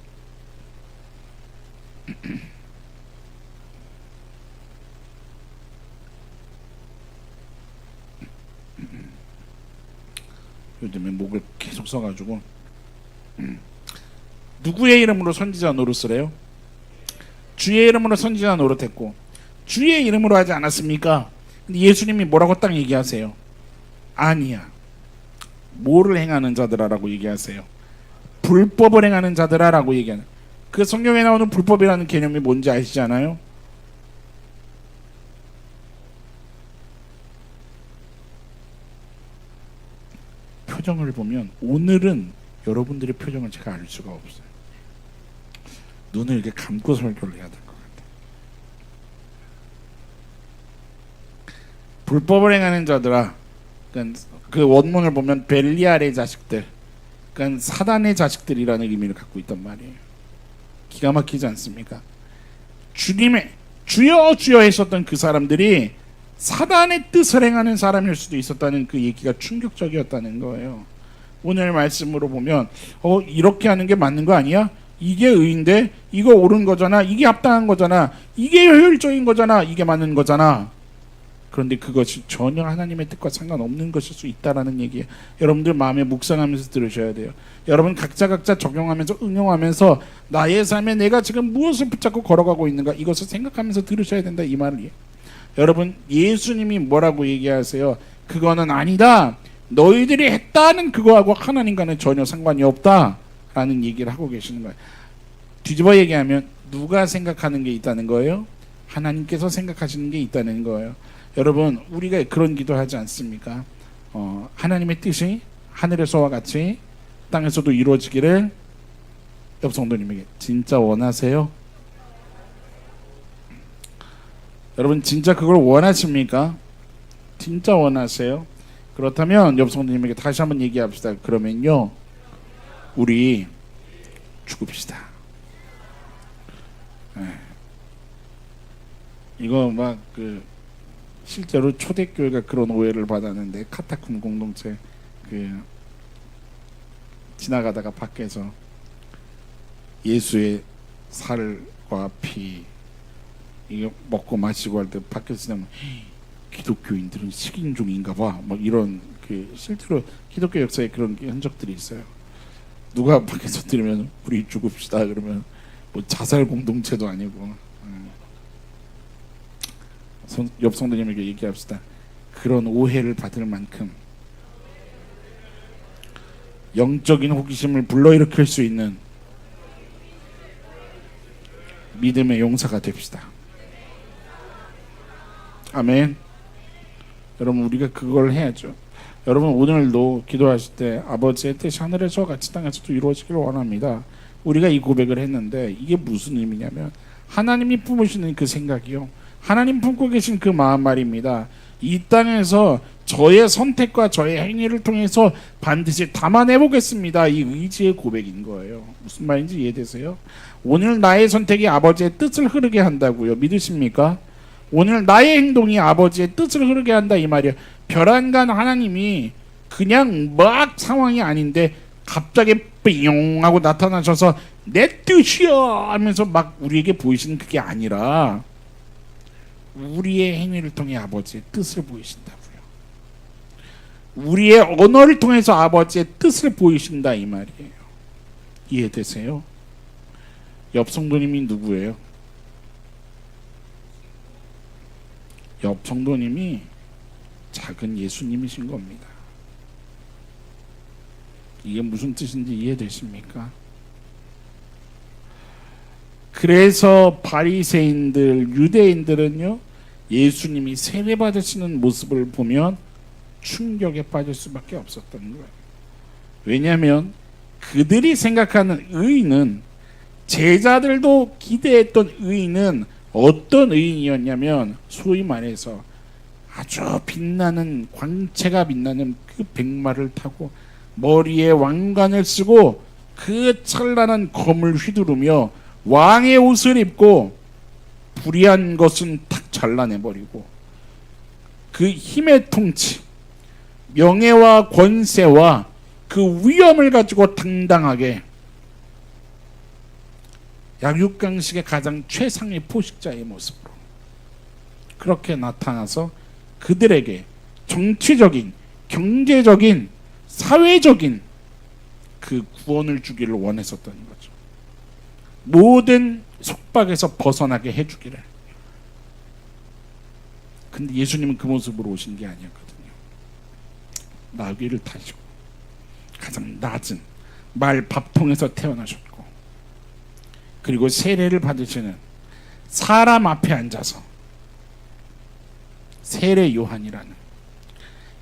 요즘에 목을 계속 써가지고. 누구의 이름으로 선지자 노릇을 해요? 주의 이름으로 선지자 노릇했고 주의 이름으로 하지 않았습니까? 근데 예수님이 뭐라고 딱 얘기하세요? 아니야. 뭐를 행하는 자들아라고 얘기하세요? 불법을 행하는 자들아라고 얘기하는. 그 성경에 나오는 불법이라는 개념이 뭔지 아시잖아요? 표정을 보면 오늘은 여러분들의 표정을 제가 알 수가 없어요. 눈을 이렇게 감고 설교를 해야 될 것 같아요. 불법을 행하는 자들아, 그러니까 그 원문을 보면 벨리알의 자식들, 그러니까 사단의 자식들이라는 의미를 갖고 있단 말이에요. 기가 막히지 않습니까? 주님의 주여 주여 했었던 그 사람들이 사단의 뜻을 행하는 사람일 수도 있었다는 그 얘기가 충격적이었다는 거예요. 오늘 말씀으로 보면 이렇게 하는 게 맞는 거 아니야? 이게 의인데 이거 옳은 거잖아. 이게 합당한 거잖아. 이게 효율적인 거잖아. 이게 맞는 거잖아. 그런데 그것이 전혀 하나님의 뜻과 상관없는 것일 수 있다라는 얘기예요. 여러분들 마음에 묵상하면서 들으셔야 돼요. 여러분 각자 적용하면서 응용하면서 나의 삶에 내가 지금 무엇을 붙잡고 걸어가고 있는가, 이것을 생각하면서 들으셔야 된다 이 말이에요. 여러분, 예수님이 뭐라고 얘기하세요? 그거는 아니다. 너희들이 했다는 그거하고 하나님과는 전혀 상관이 없다라는 얘기를 하고 계시는 거예요. 뒤집어 얘기하면 누가 생각하는 게 있다는 거예요? 하나님께서 생각하시는 게 있다는 거예요. 여러분, 우리가 그런 기도하지 않습니까? 하나님의 뜻이 하늘에서와 같이 땅에서도 이루어지기를. 옆 성도님에게 진짜 원하세요? 여러분, 진짜 그걸 원하십니까? 진짜 원하세요? 그렇다면 옆 성도님에게 다시 한번 얘기합시다. 그러면요, 우리 죽읍시다. 이거 막 그 실제로 초대교회가 그런 오해를 받았는데, 카타콤 공동체 그 지나가다가 밖에서 예수의 살과 피 이거 먹고 마시고 할 때 밖에서 지나면 기독교인들은 식인종인가 봐, 막 이런 그 실제로 기독교 역사에 그런 흔적들이 있어요. 누가 밖에서 들으면 우리 죽읍시다 그러면 뭐 자살 공동체도 아니고. 옆 성도님에게 얘기합시다. 그런 오해를 받을 만큼 영적인 호기심을 불러일으킬 수 있는 믿음의 용사가 됩시다. 아멘. 여러분, 우리가 그걸 해야죠. 여러분, 오늘도 기도하실 때 아버지의 뜻이 하늘에서 같이 땅에서도 이루어지기를 원합니다. 우리가 이 고백을 했는데 이게 무슨 의미냐면, 하나님이 품으시는 그 생각이요, 하나님 품고 계신 그 마음 말입니다. 이 땅에서 저의 선택과 저의 행위를 통해서 반드시 담아내 보겠습니다. 이 의지의 고백인 거예요. 무슨 말인지 이해되세요? 오늘 나의 선택이 아버지의 뜻을 흐르게 한다고요. 믿으십니까? 오늘 나의 행동이 아버지의 뜻을 흐르게 한다, 이 말이에요. 별안간 하나님이 그냥 막 상황이 아닌데 갑자기 삥 하고 나타나셔서 내 뜻이야 하면서 막 우리에게 보이시는 그게 아니라 우리의 행위를 통해 아버지의 뜻을 보이신다고요. 우리의 언어를 통해서 아버지의 뜻을 보이신다, 이 말이에요. 이해되세요? 옆 성도님이 누구예요? 옆 성도님이 작은 예수님이신 겁니다. 이게 무슨 뜻인지 이해되십니까? 그래서 바리새인들, 유대인들은요, 예수님이 세례받으시는 모습을 보면 충격에 빠질 수밖에 없었던 거예요. 왜냐하면 그들이 생각하는 의인은, 제자들도 기대했던 의인은 어떤 의인이었냐면, 소위 말해서 아주 빛나는, 광채가 빛나는 그 백마를 타고 머리에 왕관을 쓰고 그 찬란한 검을 휘두르며 왕의 옷을 입고 불의한 것은 탁 잘라내버리고 그 힘의 통치, 명예와 권세와 그 위엄을 가지고 당당하게 약육강식의 가장 최상의 포식자의 모습으로 그렇게 나타나서 그들에게 정치적인, 경제적인, 사회적인 그 구원을 주기를 원했었던 거죠. 모든 속박에서 벗어나게 해주기를. 근데 예수님은 그 모습으로 오신 게 아니었거든요. 나귀를 타시고 가장 낮은 말 밥통에서 태어나셨고, 그리고 세례를 받으시는 사람 앞에 앉아서, 세례 요한이라는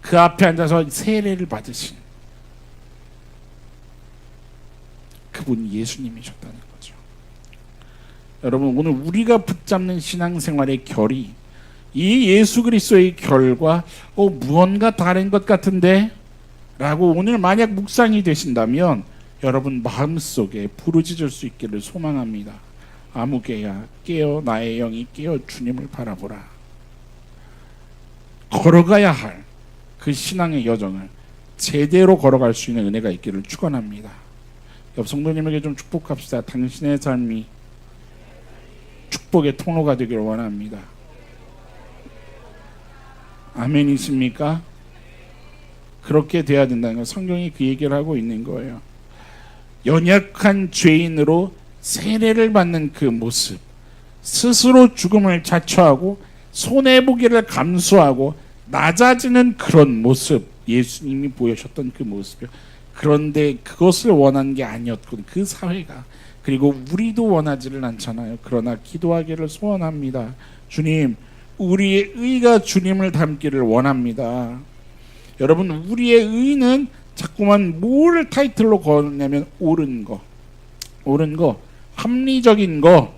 그 앞에 앉아서 세례를 받으신 그분이 예수님이셨다는 거죠. 여러분, 오늘 우리가 붙잡는 신앙생활의 결이 이 예수 그리스도의 결과 무언가 다른 것 같은데 라고 오늘 만약 묵상이 되신다면 여러분 마음속에 부르짖을 수 있기를 소망합니다. 아무개야 깨어, 나의 영이 깨어 주님을 바라보라. 걸어가야 할 그 신앙의 여정을 제대로 걸어갈 수 있는 은혜가 있기를 축원합니다. 옆 성도님에게 좀 축복합시다. 당신의 삶이 축복의 통로가 되기를 원합니다. 아멘이십니까? 그렇게 돼야 된다는 거, 성경이 그 얘기를 하고 있는 거예요. 연약한 죄인으로 세례를 받는 그 모습, 스스로 죽음을 자처하고 손해보기를 감수하고 낮아지는 그런 모습, 예수님이 보여주셨던 그 모습이요. 그런데 그것을 원한 게 아니었거든요, 그 사회가. 그리고 우리도 원하지를 않잖아요. 그러나 기도하기를 소원합니다. 주님, 우리의 의가 주님을 닮기를 원합니다. 여러분, 우리의 의는 자꾸만 뭘 타이틀로 거느냐면 옳은 거, 합리적인 거,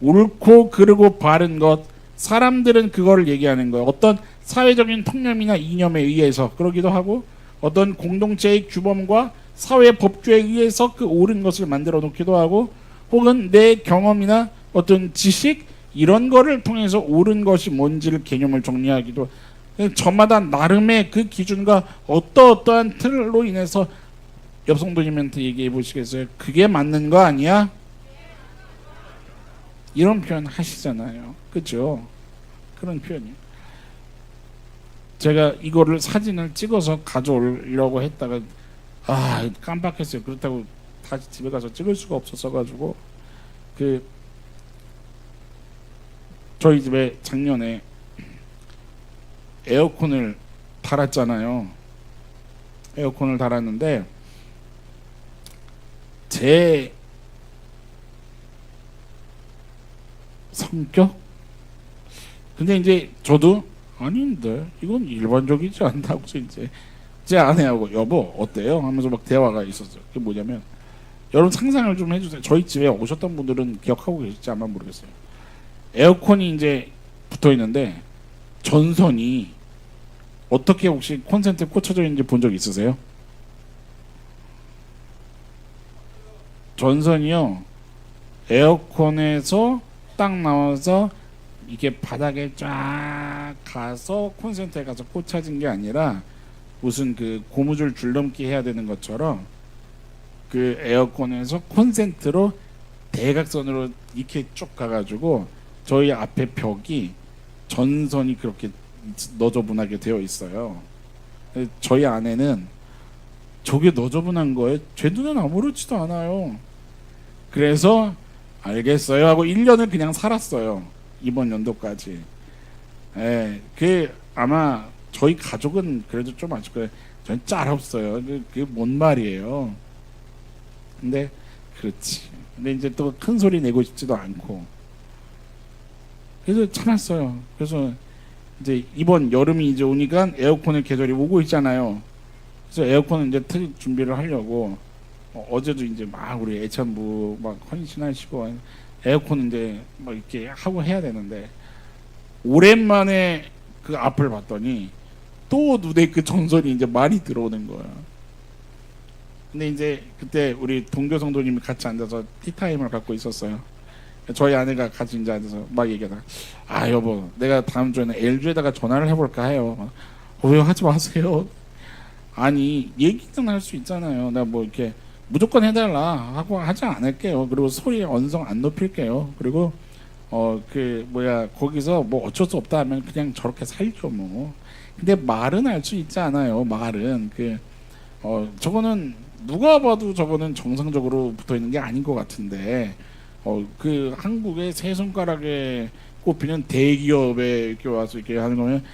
옳고 그르고 바른 것. 사람들은 그거를 얘기하는 거예요. 어떤 사회적인 통념이나 이념에 의해서 그러기도 하고, 어떤 공동체의 규범과 사회 법규에 의해서 그 옳은 것을 만들어 놓기도 하고, 혹은 내 경험이나 어떤 지식 이런 거를 통해서 옳은 것이 뭔지를 개념을 정리하기도, 저마다 나름의 그 기준과 어떠한 틀로 인해서 옆 성도님한테 얘기해 보시겠어요? 그게 맞는 거 아니야? 이런 표현 하시잖아요. 그죠? 그런 표현이요. 제가 이거를 사진을 찍어서 가져오려고 했다가 깜빡했어요. 그렇다고 다시 집에 가서 찍을 수가 없었어가지고 저희 집에 작년에 에어컨을 달았잖아요. 에어컨을 달았는데 제 성격? 근데 이제 저도 아닌데 이건 일반적이지 않다고 이제 제 아내하고 여보 어때요? 하면서 막 대화가 있었어요. 그게 뭐냐면, 여러분 상상을 좀 해주세요. 저희 집에 오셨던 분들은 기억하고 계실지 아마 모르겠어요. 에어컨이 이제 붙어 있는데 전선이 어떻게 혹시 콘센트에 꽂혀져 있는지 본 적 있으세요? 전선이요, 에어컨에서 딱 나와서 이게 바닥에 쫙 가서 콘센트에 가서 꽂혀진 게 아니라 무슨 그 고무줄 줄넘기 해야 되는 것처럼 그 에어컨에서 콘센트로 대각선으로 이렇게 쭉 가가지고 저희 앞에 벽이 전선이 그렇게 너저분하게 되어 있어요. 저희 아내는 저게 너저분한 거예요? 제 눈엔 아무렇지도 않아요. 그래서 알겠어요 하고 1년을 그냥 살았어요. 이번 연도까지. 그 아마 저희 가족은 그래도 좀 아실 거예요. 저는 짤 없어요. 그게 뭔 말이에요. 근데 그렇지. 근데 이제 또 큰 소리 내고 싶지도 않고. 그래서 참았어요. 그래서 이제 이번 여름이 이제 오니까 에어컨의 계절이 오고 있잖아요. 그래서 에어컨을 이제 틀 준비를 하려고 어제도 이제 막 우리 애찬부 막 헌신하시고 에어컨 이제 막 이렇게 하고 해야 되는데, 오랜만에 그 앞을 봤더니 또 눈에 그 전선이 이제 많이 들어오는 거야. 근데 이제 그때 우리 동교 성도님이 같이 앉아서 티타임을 갖고 있었어요. 저희 아내가 같이 이제 앉아서 막 얘기하다가 여보 내가 다음 주에는 LG에다가 전화를 해볼까 해요. 왜 하지 마세요. 아니 얘기는 할 수 있잖아요. 내가 뭐 이렇게 무조건 해달라 하고 하지 않을게요. 그리고 소리 언성 안 높일게요. 그리고 거기서 뭐 어쩔 수 없다 하면 그냥 저렇게 살죠 뭐. 근데 말은 할 수 있지 않아요. 말은 저거는 누가 봐도 저거는 정상적으로 붙어 있는 게 아닌 것 같은데, 그 한국의 세 손가락에 꼽히는 대기업에 이렇게 와서 이렇게 하는 거면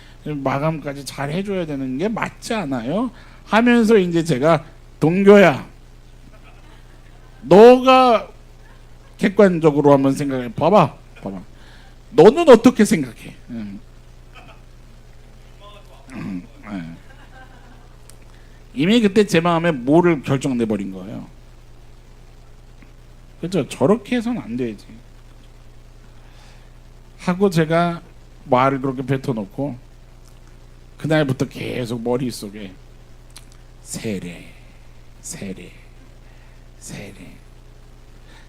마감까지 잘 해줘야 되는 게 맞지 않아요? 하면서 이제 제가 동교야, 너가 객관적으로 한번 생각해 봐봐. 너는 어떻게 생각해? 이미 그때 제 마음에 뭐를 결정내 버린 거예요. 그렇죠? 저렇게 해서는 안 되지 하고 제가 말을 그렇게 뱉어놓고 그날부터 계속 머릿속에 세례.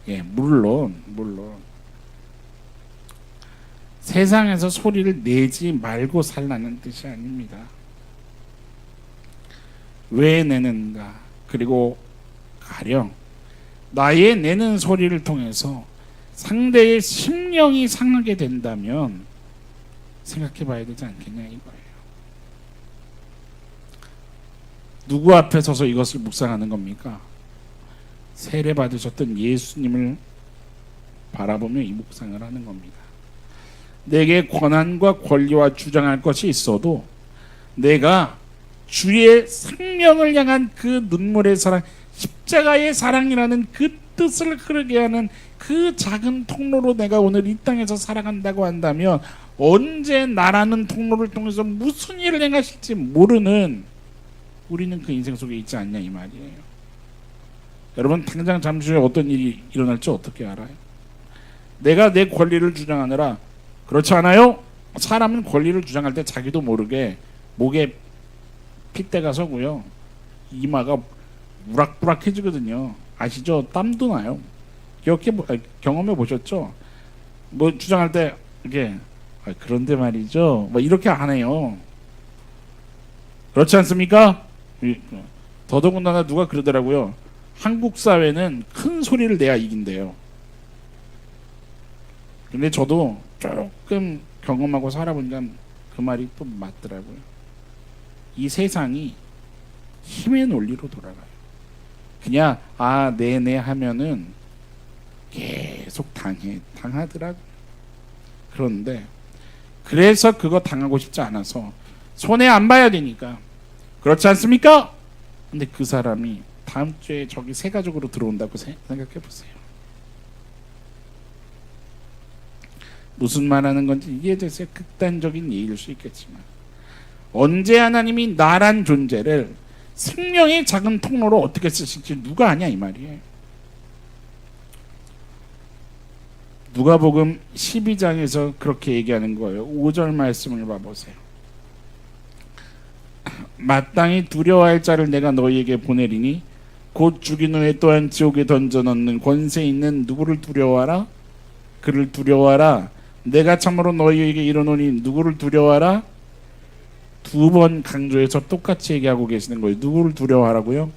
예, 물론 세상에서 소리를 내지 말고 살라는 뜻이 아닙니다. 왜 내는가? 그리고 가령 나의 내는 소리를 통해서 상대의 심령이 상하게 된다면 생각해 봐야 되지 않겠냐 이거예요. 누구 앞에 서서 이것을 묵상하는 겁니까? 세례 받으셨던 예수님을 바라보며 이 묵상을 하는 겁니다. 내게 권한과 권리와 주장할 것이 있어도 내가 주의 생명을 향한 그 눈물의 사랑, 십자가의 사랑이라는 그 뜻을 흐르게 하는 그 작은 통로로 내가 오늘 이 땅에서 살아간다고 한다면 언제 나라는 통로를 통해서 무슨 일을 행하실지 모르는 우리는 그 인생 속에 있지 않냐 이 말이에요. 여러분 당장 잠시 후에 어떤 일이 일어날지 어떻게 알아요? 내가 내 권리를 주장하느라, 그렇지 않아요? 사람은 권리를 주장할 때 자기도 모르게 목에 핏대가 서고요, 이마가 우락부락해지거든요. 아시죠? 땀도 나요. 경험해 보셨죠? 뭐 주장할 때 이게 그런데 말이죠. 뭐 이렇게 안 해요. 그렇지 않습니까? 더더군다나 누가 그러더라고요. 한국 사회는 큰 소리를 내야 이긴대요. 근데 저도 조금 경험하고 살아보니까 그 말이 또 맞더라고요. 이 세상이 힘의 논리로 돌아가요. 그냥 네네 하면은 계속 당하더라고요. 그런데 그래서 그거 당하고 싶지 않아서 손해 안 봐야 되니까 그렇지 않습니까? 근데 그 사람이 다음 주에 저기 새 가족으로 들어온다고 생각해 보세요. 무슨 말하는 건지 이해돼서 극단적인 예일 수 있겠지만 언제 하나님이 나란 존재를 생명의 작은 통로로 어떻게 쓰실지 누가 아냐 이 말이에요. 누가복음 12장에서 그렇게 얘기하는 거예요. 5절 말씀을 봐보세요. 마땅히 두려워할 자를 내가 너희에게 보내리니 곧 죽인 후에 또한 지옥에 던져넣는 권세 있는 누구를 두려워하라? 그를 두려워하라. 내가 참으로 너희에게 이르노니 누구를 두려워하라? 두 번 강조해서 똑같이 얘기하고 계시는 거예요. 누구를 두려워하라고요?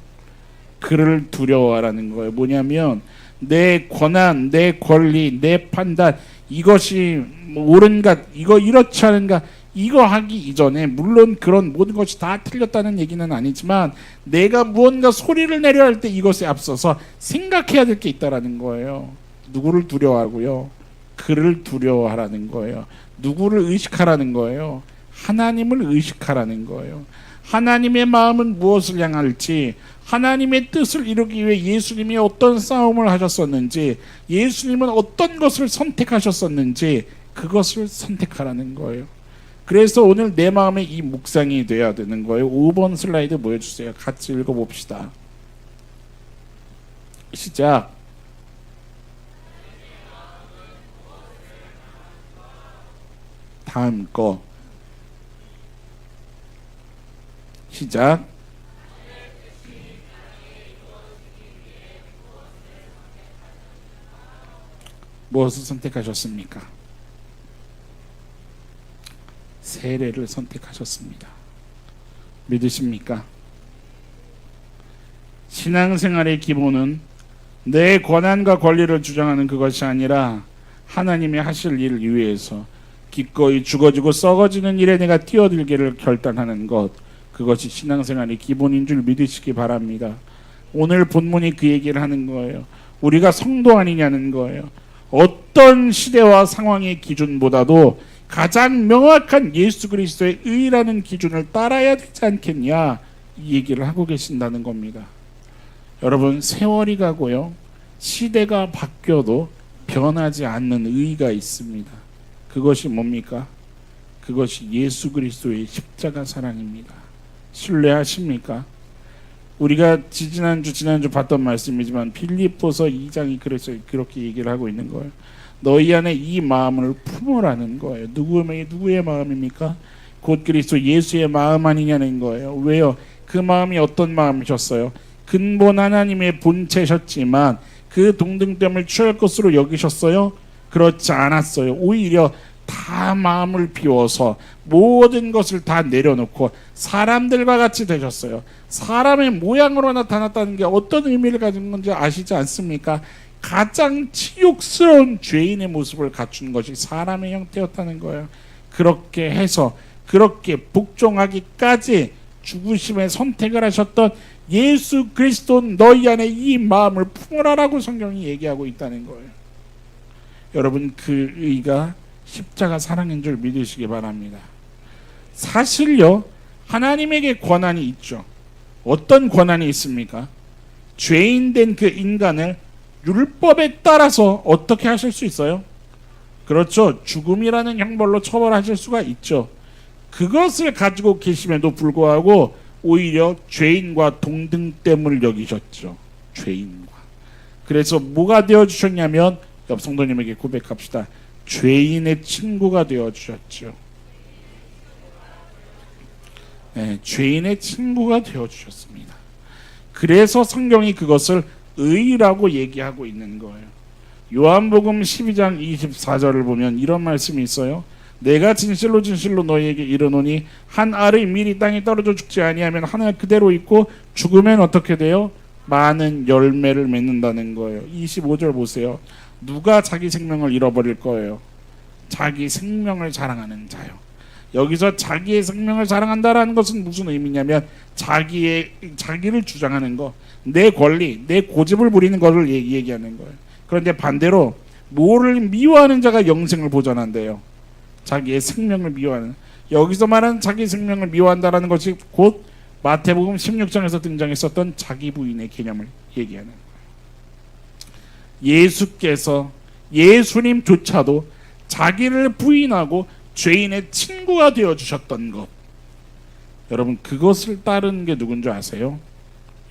그를 두려워하라는 거예요. 뭐냐면 내 권한, 내 권리, 내 판단 이것이 옳은가, 이거 이렇지 않은가, 이거 하기 이전에 물론 그런 모든 것이 다 틀렸다는 얘기는 아니지만 내가 무언가 소리를 내려 할 때 이것에 앞서서 생각해야 될 게 있다라는 거예요. 누구를 두려워하고요? 그를 두려워하라는 거예요. 누구를 의식하라는 거예요? 하나님을 의식하라는 거예요. 하나님의 마음은 무엇을 향할지, 하나님의 뜻을 이루기 위해 예수님이 어떤 싸움을 하셨었는지, 예수님은 어떤 것을 선택하셨었는지 그것을 선택하라는 거예요. 그래서 오늘 내 마음에 이 묵상이 돼야 되는 거예요. 5번 슬라이드 보여주세요. 같이 읽어봅시다. 시작. 다음 거 시작. 무엇을 선택하셨습니까? 세례를 선택하셨습니다. 믿으십니까? 신앙생활의 기본은 내 권한과 권리를 주장하는 그것이 아니라 하나님이 하실 일을 위해서 기꺼이 죽어지고 썩어지는 일에 내가 뛰어들기를 결단하는 것, 그것이 신앙생활의 기본인 줄 믿으시기 바랍니다. 오늘 본문이 그 얘기를 하는 거예요. 우리가 성도 아니냐는 거예요. 어떤 시대와 상황의 기준보다도 가장 명확한 예수 그리스도의 의라는 기준을 따라야 되지 않겠냐, 이 얘기를 하고 계신다는 겁니다. 여러분, 세월이 가고요, 시대가 바뀌어도 변하지 않는 의가 있습니다. 그것이 뭡니까? 그것이 예수 그리스도의 십자가 사랑입니다. 신뢰하십니까? 우리가 지난주 봤던 말씀이지만 빌립보서 2장이 그래서 그렇게 얘기를 하고 있는 거예요. 너희 안에 이 마음을 품으라는 거예요. 누구의 마음입니까? 곧 그리스도 예수의 마음 아니냐는 거예요. 왜요? 그 마음이 어떤 마음이셨어요? 근본 하나님의 본체셨지만 그 동등됨을 취할 것으로 여기셨어요? 그렇지 않았어요. 오히려 다 마음을 비워서 모든 것을 다 내려놓고 사람들과 같이 되셨어요. 사람의 모양으로 나타났다는 게 어떤 의미를 가진 건지 아시지 않습니까? 가장 치욕스러운 죄인의 모습을 갖춘 것이 사람의 형태였다는 거예요. 그렇게 해서 그렇게 복종하기까지 죽으심의 선택을 하셨던 예수 그리스도 너희 안에 이 마음을 품으라라고 성경이 얘기하고 있다는 거예요. 여러분, 그 의가 십자가 사랑인 줄 믿으시기 바랍니다. 사실요, 하나님에게 권한이 있죠. 어떤 권한이 있습니까? 죄인된 그 인간을 율법에 따라서 어떻게 하실 수 있어요? 그렇죠. 죽음이라는 형벌로 처벌하실 수가 있죠. 그것을 가지고 계심에도 불구하고 오히려 죄인과 동등됨을 여기셨죠. 죄인과. 그래서 뭐가 되어주셨냐면, 옆 성도님에게 고백합시다. 죄인의 친구가 되어주셨죠. 네, 죄인의 친구가 되어주셨습니다. 그래서 성경이 그것을 의라고 얘기하고 있는 거예요. 요한복음 12장 24절을 보면 이런 말씀이 있어요. 내가 진실로 진실로 너희에게 이르노니 한 알이 미리 땅에 떨어져 죽지 아니하면 하나 그대로 있고 죽으면 어떻게 돼요? 많은 열매를 맺는다는 거예요. 25절 보세요. 누가 자기 생명을 잃어버릴 거예요? 자기 생명을 자랑하는 자요. 여기서 자기의 생명을 자랑한다라는 것은 무슨 의미냐면 자기를 주장하는 거, 내 권리, 내 고집을 부리는 것을 얘기하는 거예요. 그런데 반대로 뭐를 미워하는 자가 영생을 보전한대요. 자기의 생명을 미워하는, 여기서 말하는 자기 생명을 미워한다라는 것이 곧 마태복음 16장에서 등장했었던 자기 부인의 개념을 얘기하는 거예요. 예수께서, 예수님조차도 자기를 부인하고 죄인의 친구가 되어주셨던 것, 여러분 그것을 따르는 게 누군 줄 아세요?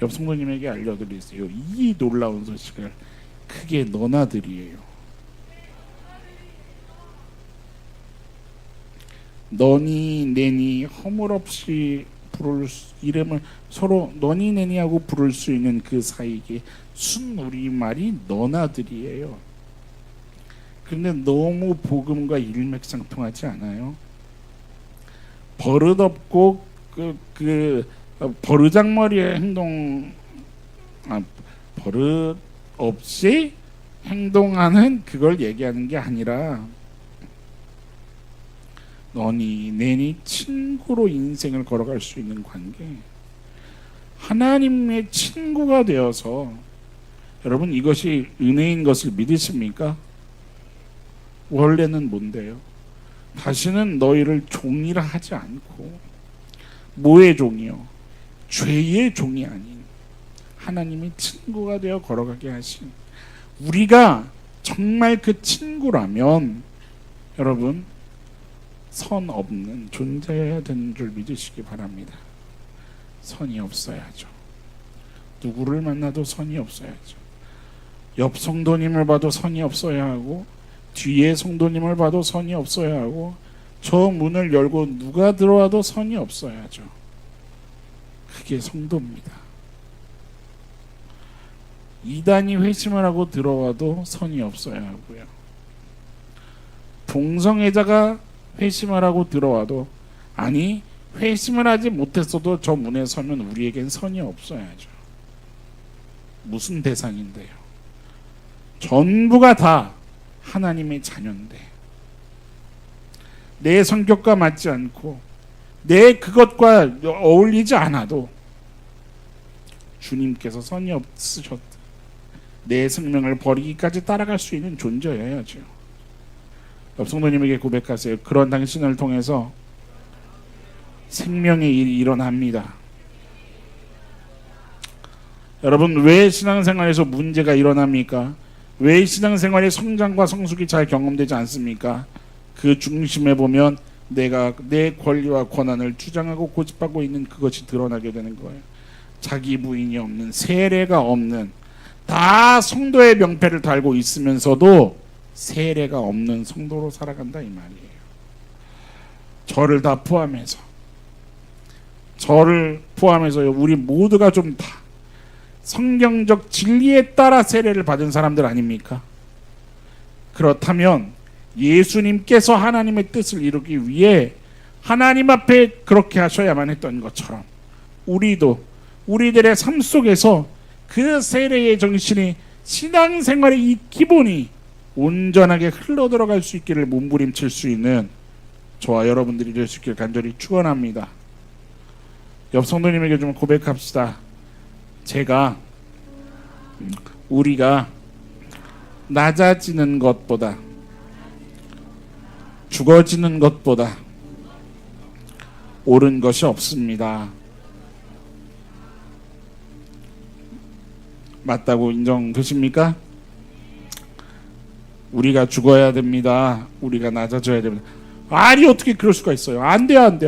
옆 성도님에게 알려드리세요. 이 놀라운 소식을. 그게 너나들이에요. 너니 내니 허물없이 이름을 서로 너니 내니 하고 부를 수 있는 그 사이에 순우리말이 너나들이에요. 근데 너무 복음과 일맥상통하지 않아요? 버릇없고 버르장머리의 행동, 버릇 없이 행동하는 그걸 얘기하는 게 아니라 너니 내니 친구로 인생을 걸어갈 수 있는 관계, 하나님의 친구가 되어서, 여러분 이것이 은혜인 것을 믿으십니까? 원래는 뭔데요? 다시는 너희를 종이라 하지 않고, 뭐의 종이요? 죄의 종이 아닌 하나님의 친구가 되어 걸어가게 하신, 우리가 정말 그 친구라면 여러분 선 없는 존재해야 되는 줄 믿으시기 바랍니다. 선이 없어야죠. 누구를 만나도 선이 없어야죠. 옆 성도님을 봐도 선이 없어야 하고, 뒤에 성도님을 봐도 선이 없어야 하고, 저 문을 열고 누가 들어와도 선이 없어야죠. 그게 성도입니다. 이단이 회심을 하고 들어와도 선이 없어야 하고요. 동성애자가 회심을 하고 들어와도, 아니 회심을 하지 못했어도 저 문에 서면 우리에겐 선이 없어야죠. 무슨 대상인데요? 전부가 다 하나님의 자녀인데 내 성격과 맞지 않고 내 그것과 어울리지 않아도 주님께서 선이 없으셨다. 내 생명을 버리기까지 따라갈 수 있는 존재여야죠. 옆 성도님에게 고백하세요. 그런 당신을 통해서 생명의 일이 일어납니다. 여러분 왜 신앙생활에서 문제가 일어납니까? 왜 신앙생활의 성장과 성숙이 잘 경험되지 않습니까? 그 중심에 보면 내가 내 권리와 권한을 주장하고 고집하고 있는 그것이 드러나게 되는 거예요. 자기 부인이 없는, 세례가 없는, 다 성도의 명패를 달고 있으면서도 세례가 없는 성도로 살아간다 이 말이에요. 저를 다 포함해서, 저를 포함해서요, 우리 모두가 좀 다 성경적 진리에 따라 세례를 받은 사람들 아닙니까? 그렇다면 예수님께서 하나님의 뜻을 이루기 위해 하나님 앞에 그렇게 하셔야만 했던 것처럼 우리도 우리들의 삶 속에서 그 세례의 정신이, 신앙생활의 이 기본이 온전하게 흘러들어갈 수 있기를 몸부림칠 수 있는 저와 여러분들이 될 수 있기를 간절히 축원합니다. 옆 성도님에게 좀 고백합시다. 우리가 낮아지는 것보다, 죽어지는 것보다 옳은 것이 없습니다. 맞다고 인정되십니까? 우리가 죽어야 됩니다. 우리가 낮아져야 됩니다. 아니 어떻게 그럴 수가 있어요? 안 돼요.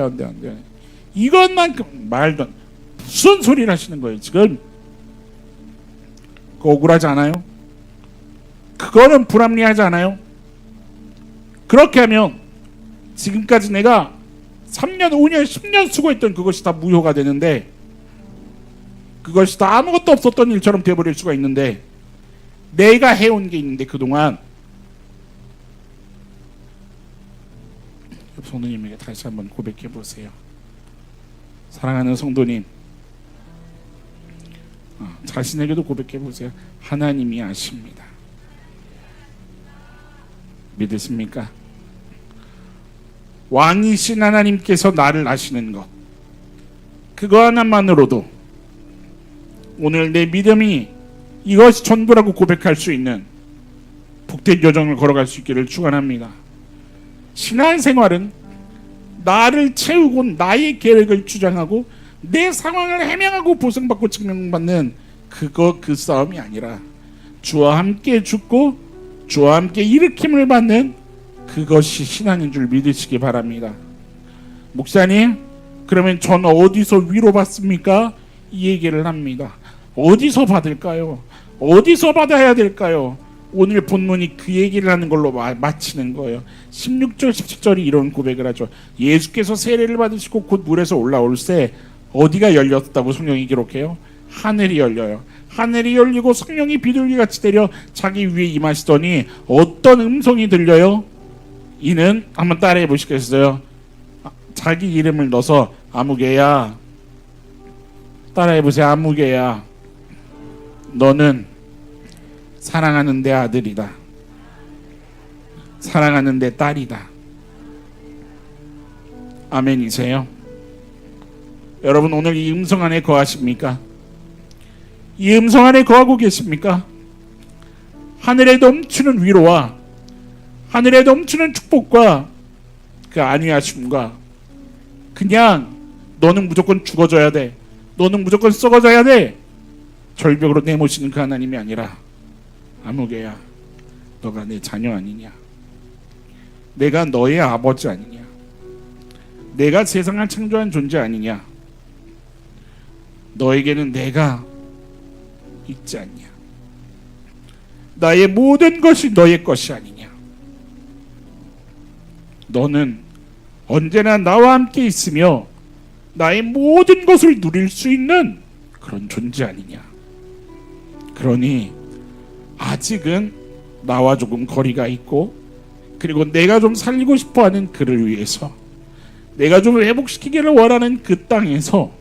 이것만큼 말도 안, 무슨 소리를 하시는 거예요 지금? 그거 억울하지 않아요? 그거는 불합리하지 않아요? 그렇게 하면 지금까지 내가 3년, 5년, 10년 수고했던 그것이 다 무효가 되는데, 그것이 다 아무것도 없었던 일처럼 되어버릴 수가 있는데, 내가 해온 게 있는데 그동안 성도님에게 다시 한번 고백해 보세요. 사랑하는 성도님, 자신에게도 고백해 보세요. 하나님이 아십니다. 믿으십니까? 왕이신 하나님께서 나를 아시는 것, 그거 하나만으로도 오늘 내 믿음이 이것이 전부라고 고백할 수 있는 복된 여정을 걸어갈 수 있기를 축원합니다. 신앙생활은 나를 채우고 나의 계획을 주장하고 내 상황을 해명하고 보상받고 증명받는 그 싸움이 아니라 주와 함께 죽고 주와 함께 일으킴을 받는 그것이 신앙인 줄 믿으시기 바랍니다. 목사님, 그러면 전 어디서 위로받습니까? 이 얘기를 합니다. 어디서 받을까요? 어디서 받아야 될까요? 오늘 본문이 그 얘기를 하는 걸로 마치는 거예요. 16절 17절이 이런 고백을 하죠. 예수께서 세례를 받으시고 곧 물에서 올라올 때 어디가 열렸다고 성경이 기록해요? 하늘이 열려요. 하늘이 열리고 성령이 비둘기같이 내려 자기 위에 임하시더니 어떤 음성이 들려요? 이는 한번 따라해 보시겠어요? 자기 이름을 넣어서 아무개야, 따라해 보세요. 아무개야, 너는 사랑하는 내 아들이다. 사랑하는 내 딸이다. 아멘이세요? 여러분, 오늘 이 음성 안에 거하십니까? 이 음성 안에 거하고 계십니까? 하늘에 넘치는 위로와 하늘에 넘치는 축복과 그 안위하심과 그냥 너는 무조건 죽어져야 돼, 너는 무조건 썩어져야 돼, 절벽으로 내모시는 그 하나님이 아니라 아무개야, 너가 내 자녀 아니냐, 내가 너의 아버지 아니냐, 내가 세상을 창조한 존재 아니냐, 너에게는 내가 있지 않냐, 나의 모든 것이 너의 것이 아니냐, 너는 언제나 나와 함께 있으며 나의 모든 것을 누릴 수 있는 그런 존재 아니냐. 그러니 아직은 나와 조금 거리가 있고, 그리고 내가 좀 살리고 싶어하는 그를 위해서, 내가 좀 회복시키기를 원하는 그 땅에서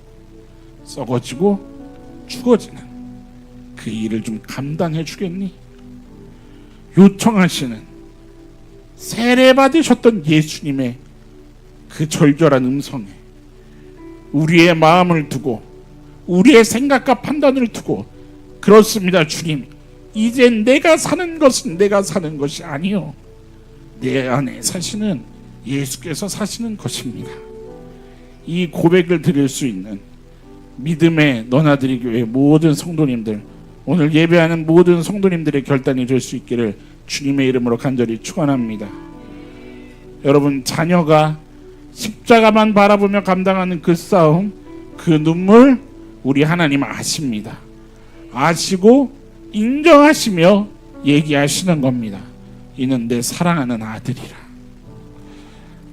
썩어지고 죽어지는 그 일을 좀 감당해 주겠니? 요청하시는, 세례 받으셨던 예수님의 그 절절한 음성에 우리의 마음을 두고 우리의 생각과 판단을 두고, 그렇습니다 주님, 이제 내가 사는 것은 내가 사는 것이 아니요, 내 안에 사시는 예수께서 사시는 것입니다. 이 고백을 드릴 수 있는 믿음의 너나들이 교회 모든 성도님들, 오늘 예배하는 모든 성도님들의 결단이 될 수 있기를 주님의 이름으로 간절히 축원합니다. 여러분, 자녀가 십자가만 바라보며 감당하는 그 싸움, 그 눈물, 우리 하나님 아십니다. 아시고 인정하시며 얘기하시는 겁니다. 이는 내 사랑하는 아들이라.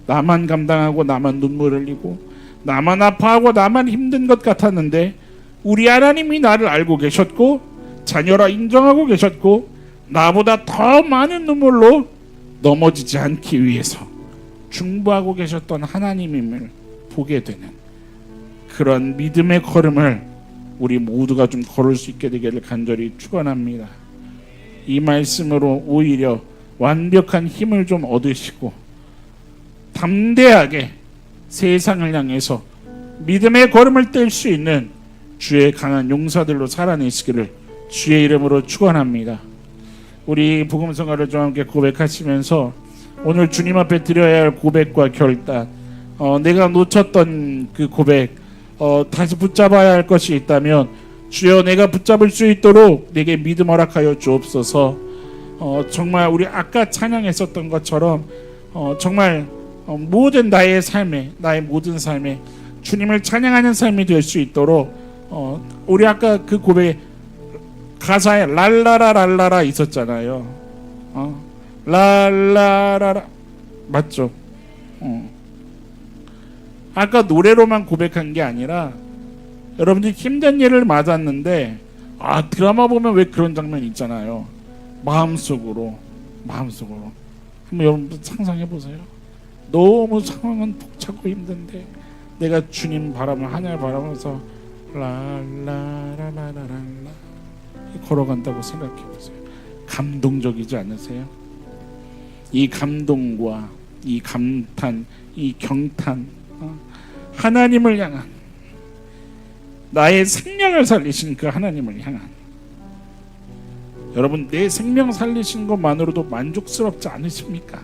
나만 감당하고 나만 눈물 흘리고 나만 아파하고 나만 힘든 것 같았는데 우리 하나님이 나를 알고 계셨고 자녀라 인정하고 계셨고 나보다 더 많은 눈물로 넘어지지 않기 위해서 중보하고 계셨던 하나님임을 보게 되는 그런 믿음의 걸음을 우리 모두가 좀 걸을 수 있게 되기를 간절히 축원합니다. 이 말씀으로 오히려 완벽한 힘을 좀 얻으시고 담대하게 세상을 향해서 믿음의 걸음을 뗄 수 있는 주의 강한 용사들로 살아내시기를 주의 이름으로 축원합니다. 우리 복음성가를 좀 함께 고백하시면서 오늘 주님 앞에 드려야 할 고백과 결단, 내가 놓쳤던 그 고백, 다시 붙잡아야 할 것이 있다면 주여 내가 붙잡을 수 있도록 내게 믿음 허락하여 주옵소서. 정말 우리 아까 찬양했었던 것처럼 정말 모든 나의 삶에, 나의 모든 삶에 주님을 찬양하는 삶이 될 수 있도록 우리 아까 그 고백 가사에 랄라라 랄라라 있었잖아요. 랄라라라 맞죠? 아까 노래로만 고백한 게 아니라 여러분들이 힘든 일을 맞았는데 드라마 보면 왜 그런 장면 있잖아요. 마음속으로 한번 여러분 상상해 보세요. 너무 상황은 벅차고 힘든데 내가 주님 바라면 하늘 바라면서 라라라라라라 걸어간다고 생각해 보세요. 감동적이지 않으세요? 이 감동과 이 감탄, 이 경탄, 하나님을 향한, 나의 생명을 살리신 그 하나님을 향한, 여러분 내 생명 살리신 것만으로도 만족스럽지 않으십니까?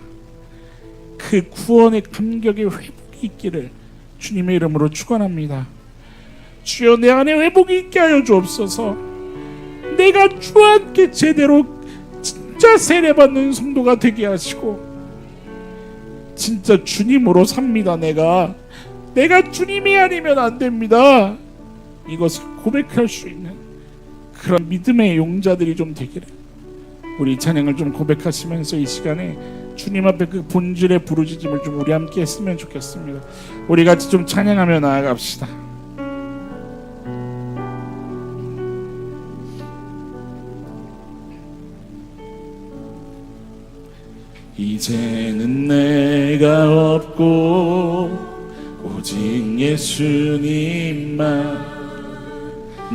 그 구원의 감격의 회복이 있기를 주님의 이름으로 축원합니다. 주여, 내 안에 회복이 있게 하여 주옵소서. 내가 주와 함께 제대로 진짜 세례받는 성도가 되게 하시고, 진짜 주님으로 삽니다. 내가 주님이 아니면 안 됩니다. 이것을 고백할 수 있는 그런 믿음의 용자들이 좀 되기를, 우리 찬양을 좀 고백하시면서 이 시간에 주님 앞에 그 본질의 부르짖음을 좀 우리 함께 했으면 좋겠습니다. 우리 같이 좀 찬양하며 나아갑시다. 이제는 내가 없고 오직 예수님만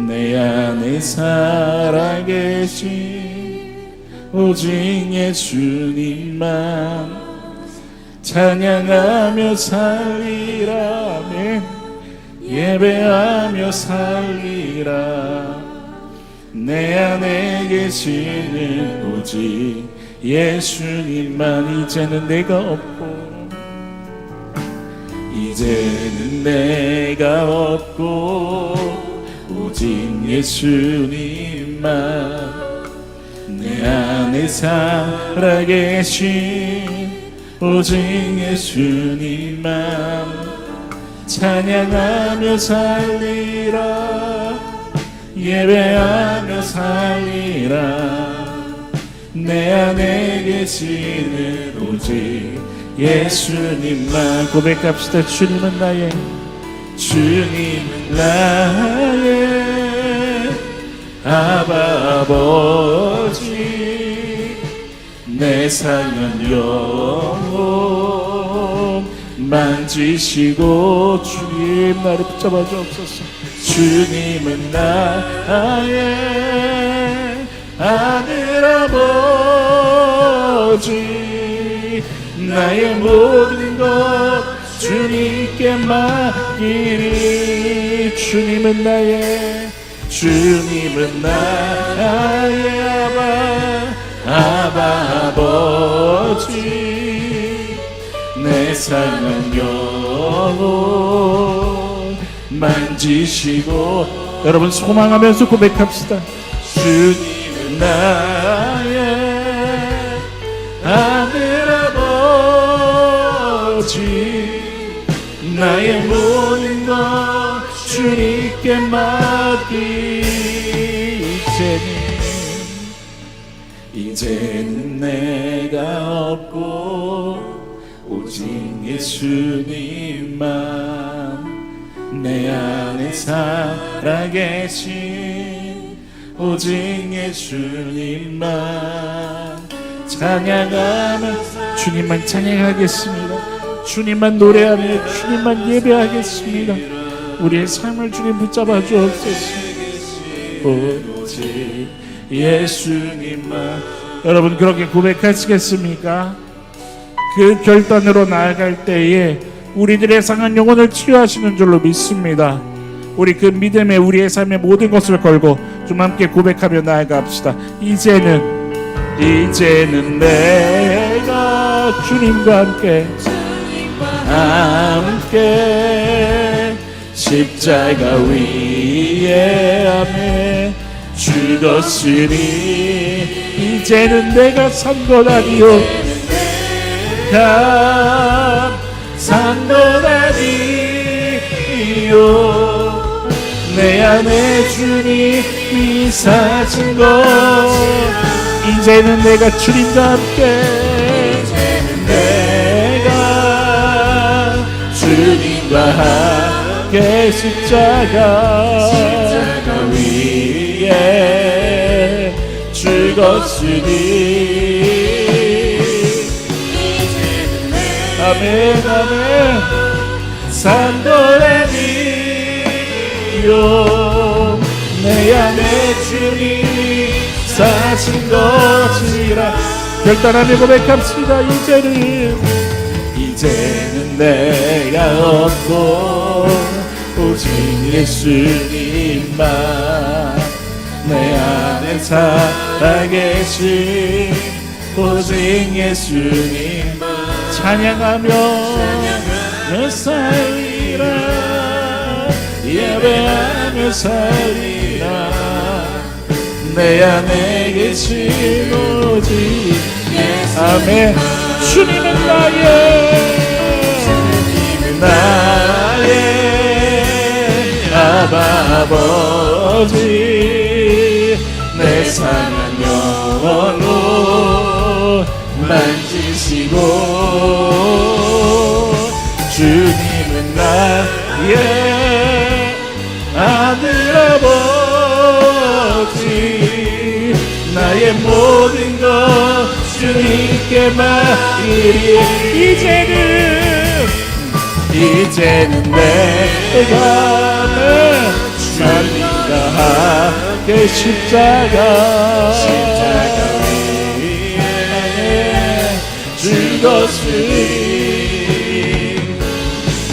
내 안에 살아계신 오직 예수님만 찬양하며 살리라. 아멘. 예배하며 살리라. 내 안에 계시는 오직 예수님만. 이제는 내가 없고 이제는 내가 없고 오직 예수님만 내 안에 살아계신 오직 예수님만 찬양하며 살리라. 예배하며 살리라. 내 안에 계시는 오직 예수님만. 고백합시다. 주님은 나의 아바 아버지, 내 상한 영혼 만지시고 주님 나를 붙잡아 주옵소서. 주님은 나의 하늘아버지, 나의 모든 것 주님께 맡기리. 주님은 나의 아바 아버지, 내 상한 영혼 만지시고. 여러분 소망하면서 고백합시다. 주님은 나의 하늘아버지, 나의 모든 것 주님께 맡기. 이제는 내가 없고 오직 예수님만 내 안에 살아계신 오직 예수님만 찬양하며 주님만 찬양하겠습니다. 주님만 노래하며 주님만 예배하겠습니다. 우리의 삶을 주님 붙잡아 주옵소서. 오직 예수님만. 여러분 그렇게 고백하시겠습니까? 그 결단으로 나아갈 때에 우리들의 상한 영혼을 치유하시는 줄로 믿습니다. 우리 그 믿음에 우리의 삶의 모든 것을 걸고 좀 함께 고백하며 나아갑시다. 이제는 내가 주님과 함께 십자가 위에 아멘 죽었으니 이제는 내가 산 것 아니요 산 것 아니요 내 안에 주님이 사신 것. 이제는 내가 주님과 함께 내가 주님과 함께 십자가 위에 죽었으니 죽었으니 아멘 아멘 산도라니요 내 안에 주님이 사신 것이라 결단하며 고백합시다. 이제는 내가 없고 오직 예수님만 내 안에 살아계신 오직 예수님만 찬양하며 살리라 예배하며 살리라 내 안에 계신 오직 아멘 주님은 나의 아버지 내 사랑 영원로 만지시고 주님은 나의 아들 아버지 나의 모든 것 주님께 맡기리 이제는 내가 주님과 함께 십자가 죽었으니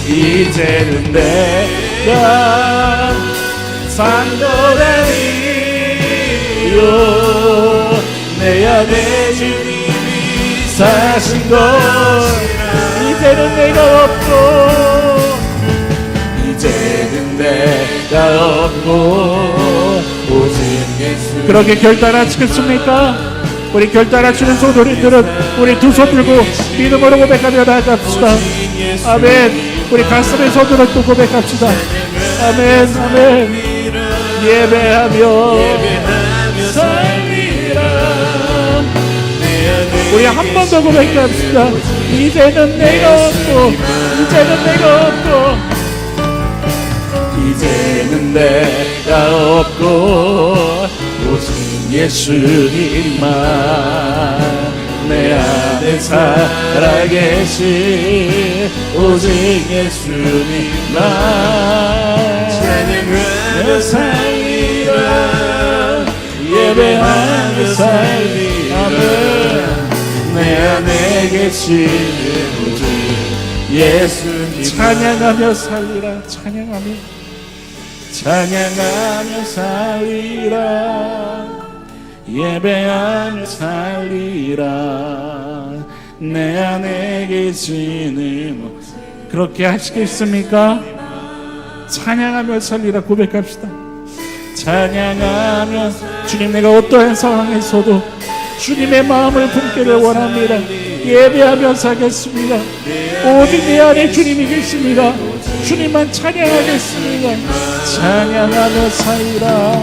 이제는 내가 산도라니요 내 안에 주님이 사신 것이라 이제는 내가 없고 오직 예수 그렇게 결단하시겠습니까? 우리 결단하시는 소도리들은 우리 두 손 들고 믿음으로 고백하며 나아갑시다. 아멘. 우리 가슴에 손들어 또 고백합시다. 아멘 아멘. 예배하며 살리라 우리 한 번 더 고백합시다. 이제는 내가 없고 이제는 내가 없고 오직 예수님만 내 안에 살아계신 오직 예수님만 찬양하며 살리라 예배하며 살리라 내 안에 계시는 오직 예수님 찬양하며 살리라 찬양하며 살리라 예배하며 살리라 내 안에 계시는 그렇게 하시겠습니까? 찬양하며 살리라 고백합시다. 찬양하며 주님 내가 어떠한 상황에서도 주님의 마음을 품기를 원합니다. 예배하며 살겠습니다. 오직 내 안에 주님이 계십니다. 주님만 찬양하겠습니다. 찬양하며 살리라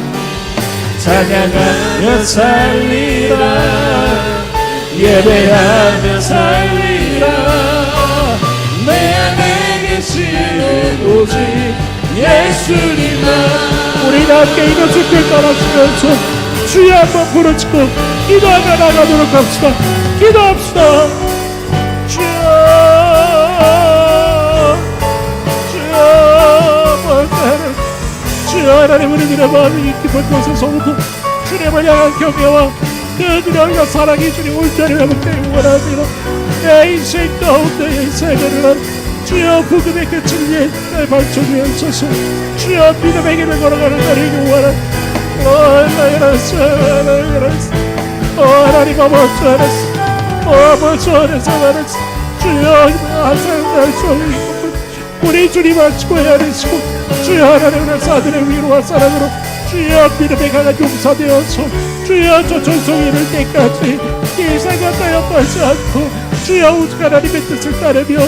찬양하며 살리라 예배하며 살리라 내 안에 계시는 오직 예수님만 우리 함께 이것을 결단하시면서 주여 한번 부르짖고 기도하며 나가도록 합시다. 기도합시다. 주여 하나님 우리들의 마음이 깊은 곳에서부터 주님을 향한 경외와 그들과 사랑이 주님 온전히 회복되기 원합니다. 내 인생 가운데의 세계를 주여 복음의 끝을 위해 내 발전 위에 서서 주여 믿음의 길을 걸어가는 날이기 원합니다. 하나님 아버지 안에서 주여 항상 날 소리 우리 주님 아시고 헤아리시고 주여 하나님의 사들의 위로와 사랑으로 주여 믿음의 강한 용사되어서 주여 저 전성이 이를 때까지 일상과 따여빠지 않고 주여 오직 하나님의 뜻을 따르며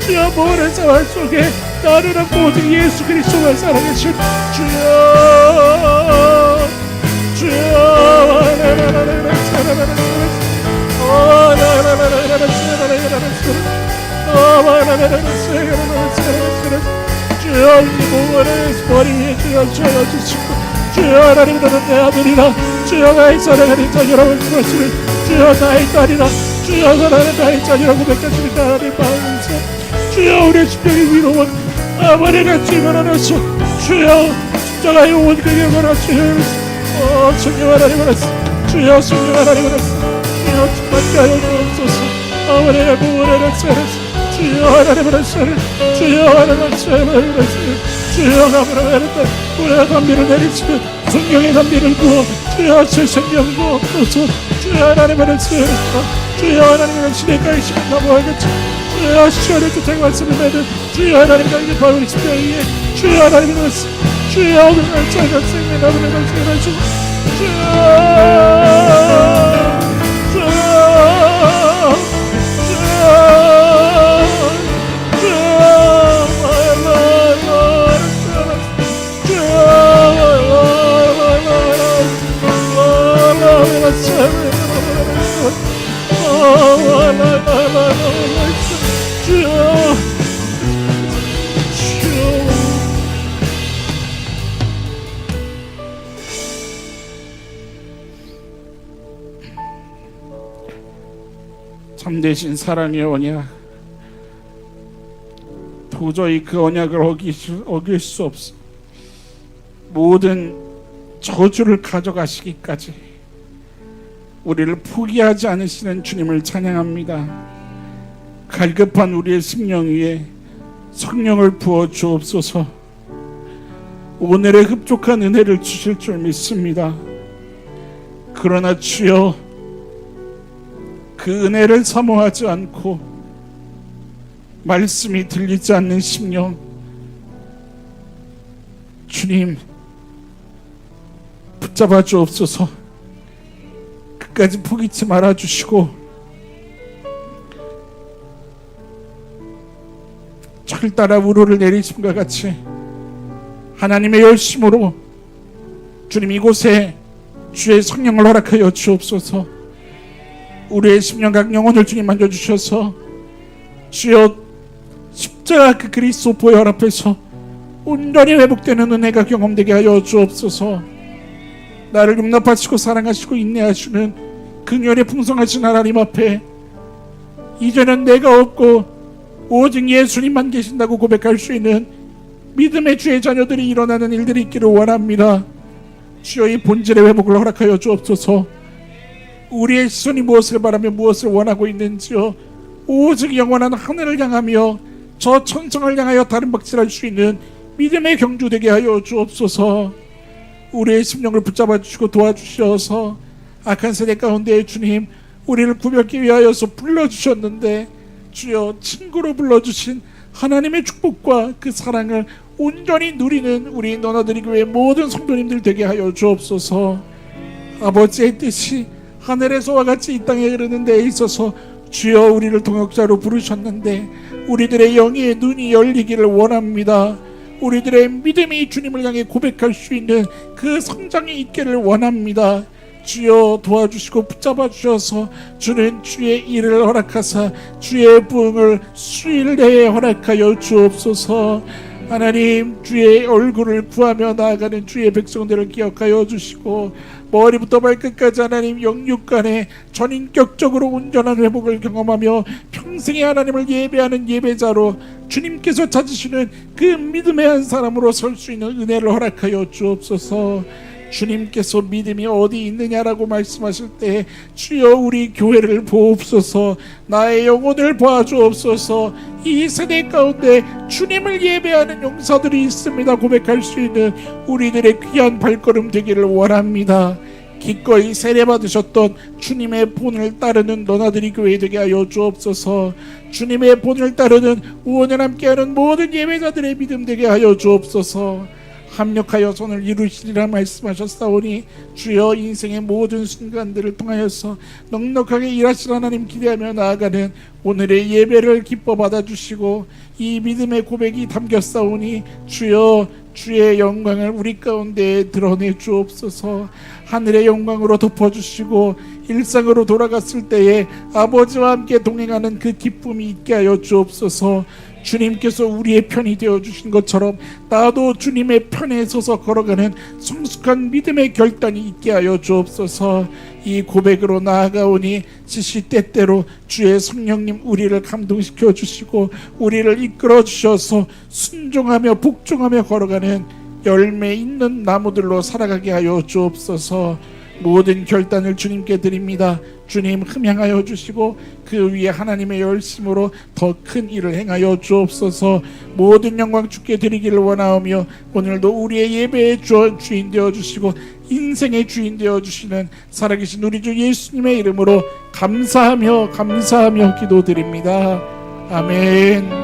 주여 모든 생활 속에 나르는 모든 예수 그리스도가 살아계신 주여 주여 이 모든 머리 위에 주여 주시고 주여 하나님 너는 내 아들이라 주여 나의 사랑하는 자녀라고 말씀하시는 주여 나의 딸이라 주여 사랑하는 나의 자녀라고 고백하시는 하나님 마음에서 주여 우리의 심령이 위로원 아버지같이 일어나서 주여 십자가의 원근에 일어나서 성령 하나님 알았어 주여 성령 하나님 알았어 주여 충만케 하여 주옵소서 아버지의 구원의 역사를 주여 하나님 알았어 주여 하나님 알았어 주여 감사합니다 우리의 담비를 내리시면 성령의 담비를 부어 주여 새 생명 부어서 주여 하나님 알았어 주여 하나님 알았어 시대가의 시간 나무하겠지 주여 시원의 주택 말씀을 맺은 주여 하나님 강기 바울 십자가에 주여 하나님 알았어 주여 오늘 저희가 생명 나무를 말씀하시고 참되신 사랑의 언약 도저히 그 언약을 어길 수 없어 모든 저주를 가져가시기까지 우리를 포기하지 않으시는 주님을 찬양합니다. 갈급한 우리의 심령 위에 성령을 부어 주옵소서. 오늘의 흡족한 은혜를 주실 줄 믿습니다. 그러나 주여 그 은혜를 사모하지 않고 말씀이 들리지 않는 심령 주님 붙잡아 주옵소서. 끝까지 포기치 말아 주시고 철 따라 우로를 내리심과 같이 하나님의 열심으로 주님 이곳에 주의 성령을 허락하여 주옵소서. 우리의 심령각 영혼을 주님 만져주셔서 주여 십자가 그 그리스도 보혈 앞에서 온전히 회복되는 은혜가 경험되게 하여 주옵소서. 나를 용납하시고 사랑하시고 인내하시는 긍휼의 풍성하신 하나님 앞에 이제는 내가 없고 오직 예수님만 계신다고 고백할 수 있는 믿음의 주의 자녀들이 일어나는 일들이 있기를 원합니다. 주여 이 본질의 회복을 허락하여 주옵소서. 우리의 시선이 무엇을 바라며 무엇을 원하고 있는지요 오직 영원한 하늘을 향하며 저 천성을 향하여 다른 박질할 수 있는 믿음의 경주되게 하여 주옵소서. 우리의 심령을 붙잡아 주시고 도와주셔서 악한 세대 가운데 주님 우리를 구별하기 위하여서 불러주셨는데 주여 친구로 불러주신 하나님의 축복과 그 사랑을 온전히 누리는 우리 너나들이 교회 모든 성도님들 되게 하여 주옵소서. 아버지의 뜻이 하늘에서와 같이 이 땅에 이르는 데에 있어서 주여 우리를 동역자로 부르셨는데 우리들의 영의 눈이 열리기를 원합니다. 우리들의 믿음이 주님을 향해 고백할 수 있는 그 성장이 있기를 원합니다. 주여 도와주시고 붙잡아 주셔서 주는 주의 일을 허락하사 주의 부흥을 수일 내에 허락하여 주옵소서. 하나님 주의 얼굴을 구하며 나아가는 주의 백성들을 기억하여 주시고 머리부터 발끝까지 하나님 영육간에 전인격적으로 온전한 회복을 경험하며 평생에 하나님을 예배하는 예배자로 주님께서 찾으시는 그 믿음의 한 사람으로 설 수 있는 은혜를 허락하여 주옵소서. 주님께서 믿음이 어디 있느냐라고 말씀하실 때 주여 우리 교회를 보옵소서. 나의 영혼을 봐주옵소서. 이 세대 가운데 주님을 예배하는 용사들이 있습니다 고백할 수 있는 우리들의 귀한 발걸음 되기를 원합니다. 기꺼이 세례받으셨던 주님의 본을 따르는 너나들이 교회 되게 하여 주옵소서. 주님의 본을 따르는 우원을 함께하는 모든 예배자들의 믿음 되게 하여 주옵소서. 합력하여 손을 이루시리라 말씀하셨사오니 주여 인생의 모든 순간들을 통하여서 넉넉하게 일하실 하나님 기대하며 나아가는 오늘의 예배를 기뻐 받아주시고 이 믿음의 고백이 담겼사오니 주여 주의 영광을 우리 가운데 드러내 주옵소서. 하늘의 영광으로 덮어주시고 일상으로 돌아갔을 때에 아버지와 함께 동행하는 그 기쁨이 있게 하여 주옵소서. 주님께서 우리의 편이 되어주신 것처럼 나도 주님의 편에 서서 걸어가는 성숙한 믿음의 결단이 있게 하여 주옵소서. 이 고백으로 나아가오니 시시때때로 주의 성령님 우리를 감동시켜 주시고 우리를 이끌어 주셔서 순종하며 복종하며 걸어가는 열매 있는 나무들로 살아가게 하여 주옵소서. 모든 결단을 주님께 드립니다. 주님 흠양하여 주시고 그 위에 하나님의 열심으로 더 큰 일을 행하여 주옵소서. 모든 영광 주께 드리기를 원하오며 오늘도 우리의 예배의 주인 되어 주시고 인생의 주인 되어 주시는 살아계신 우리 주 예수님의 이름으로 감사하며 기도드립니다. 아멘.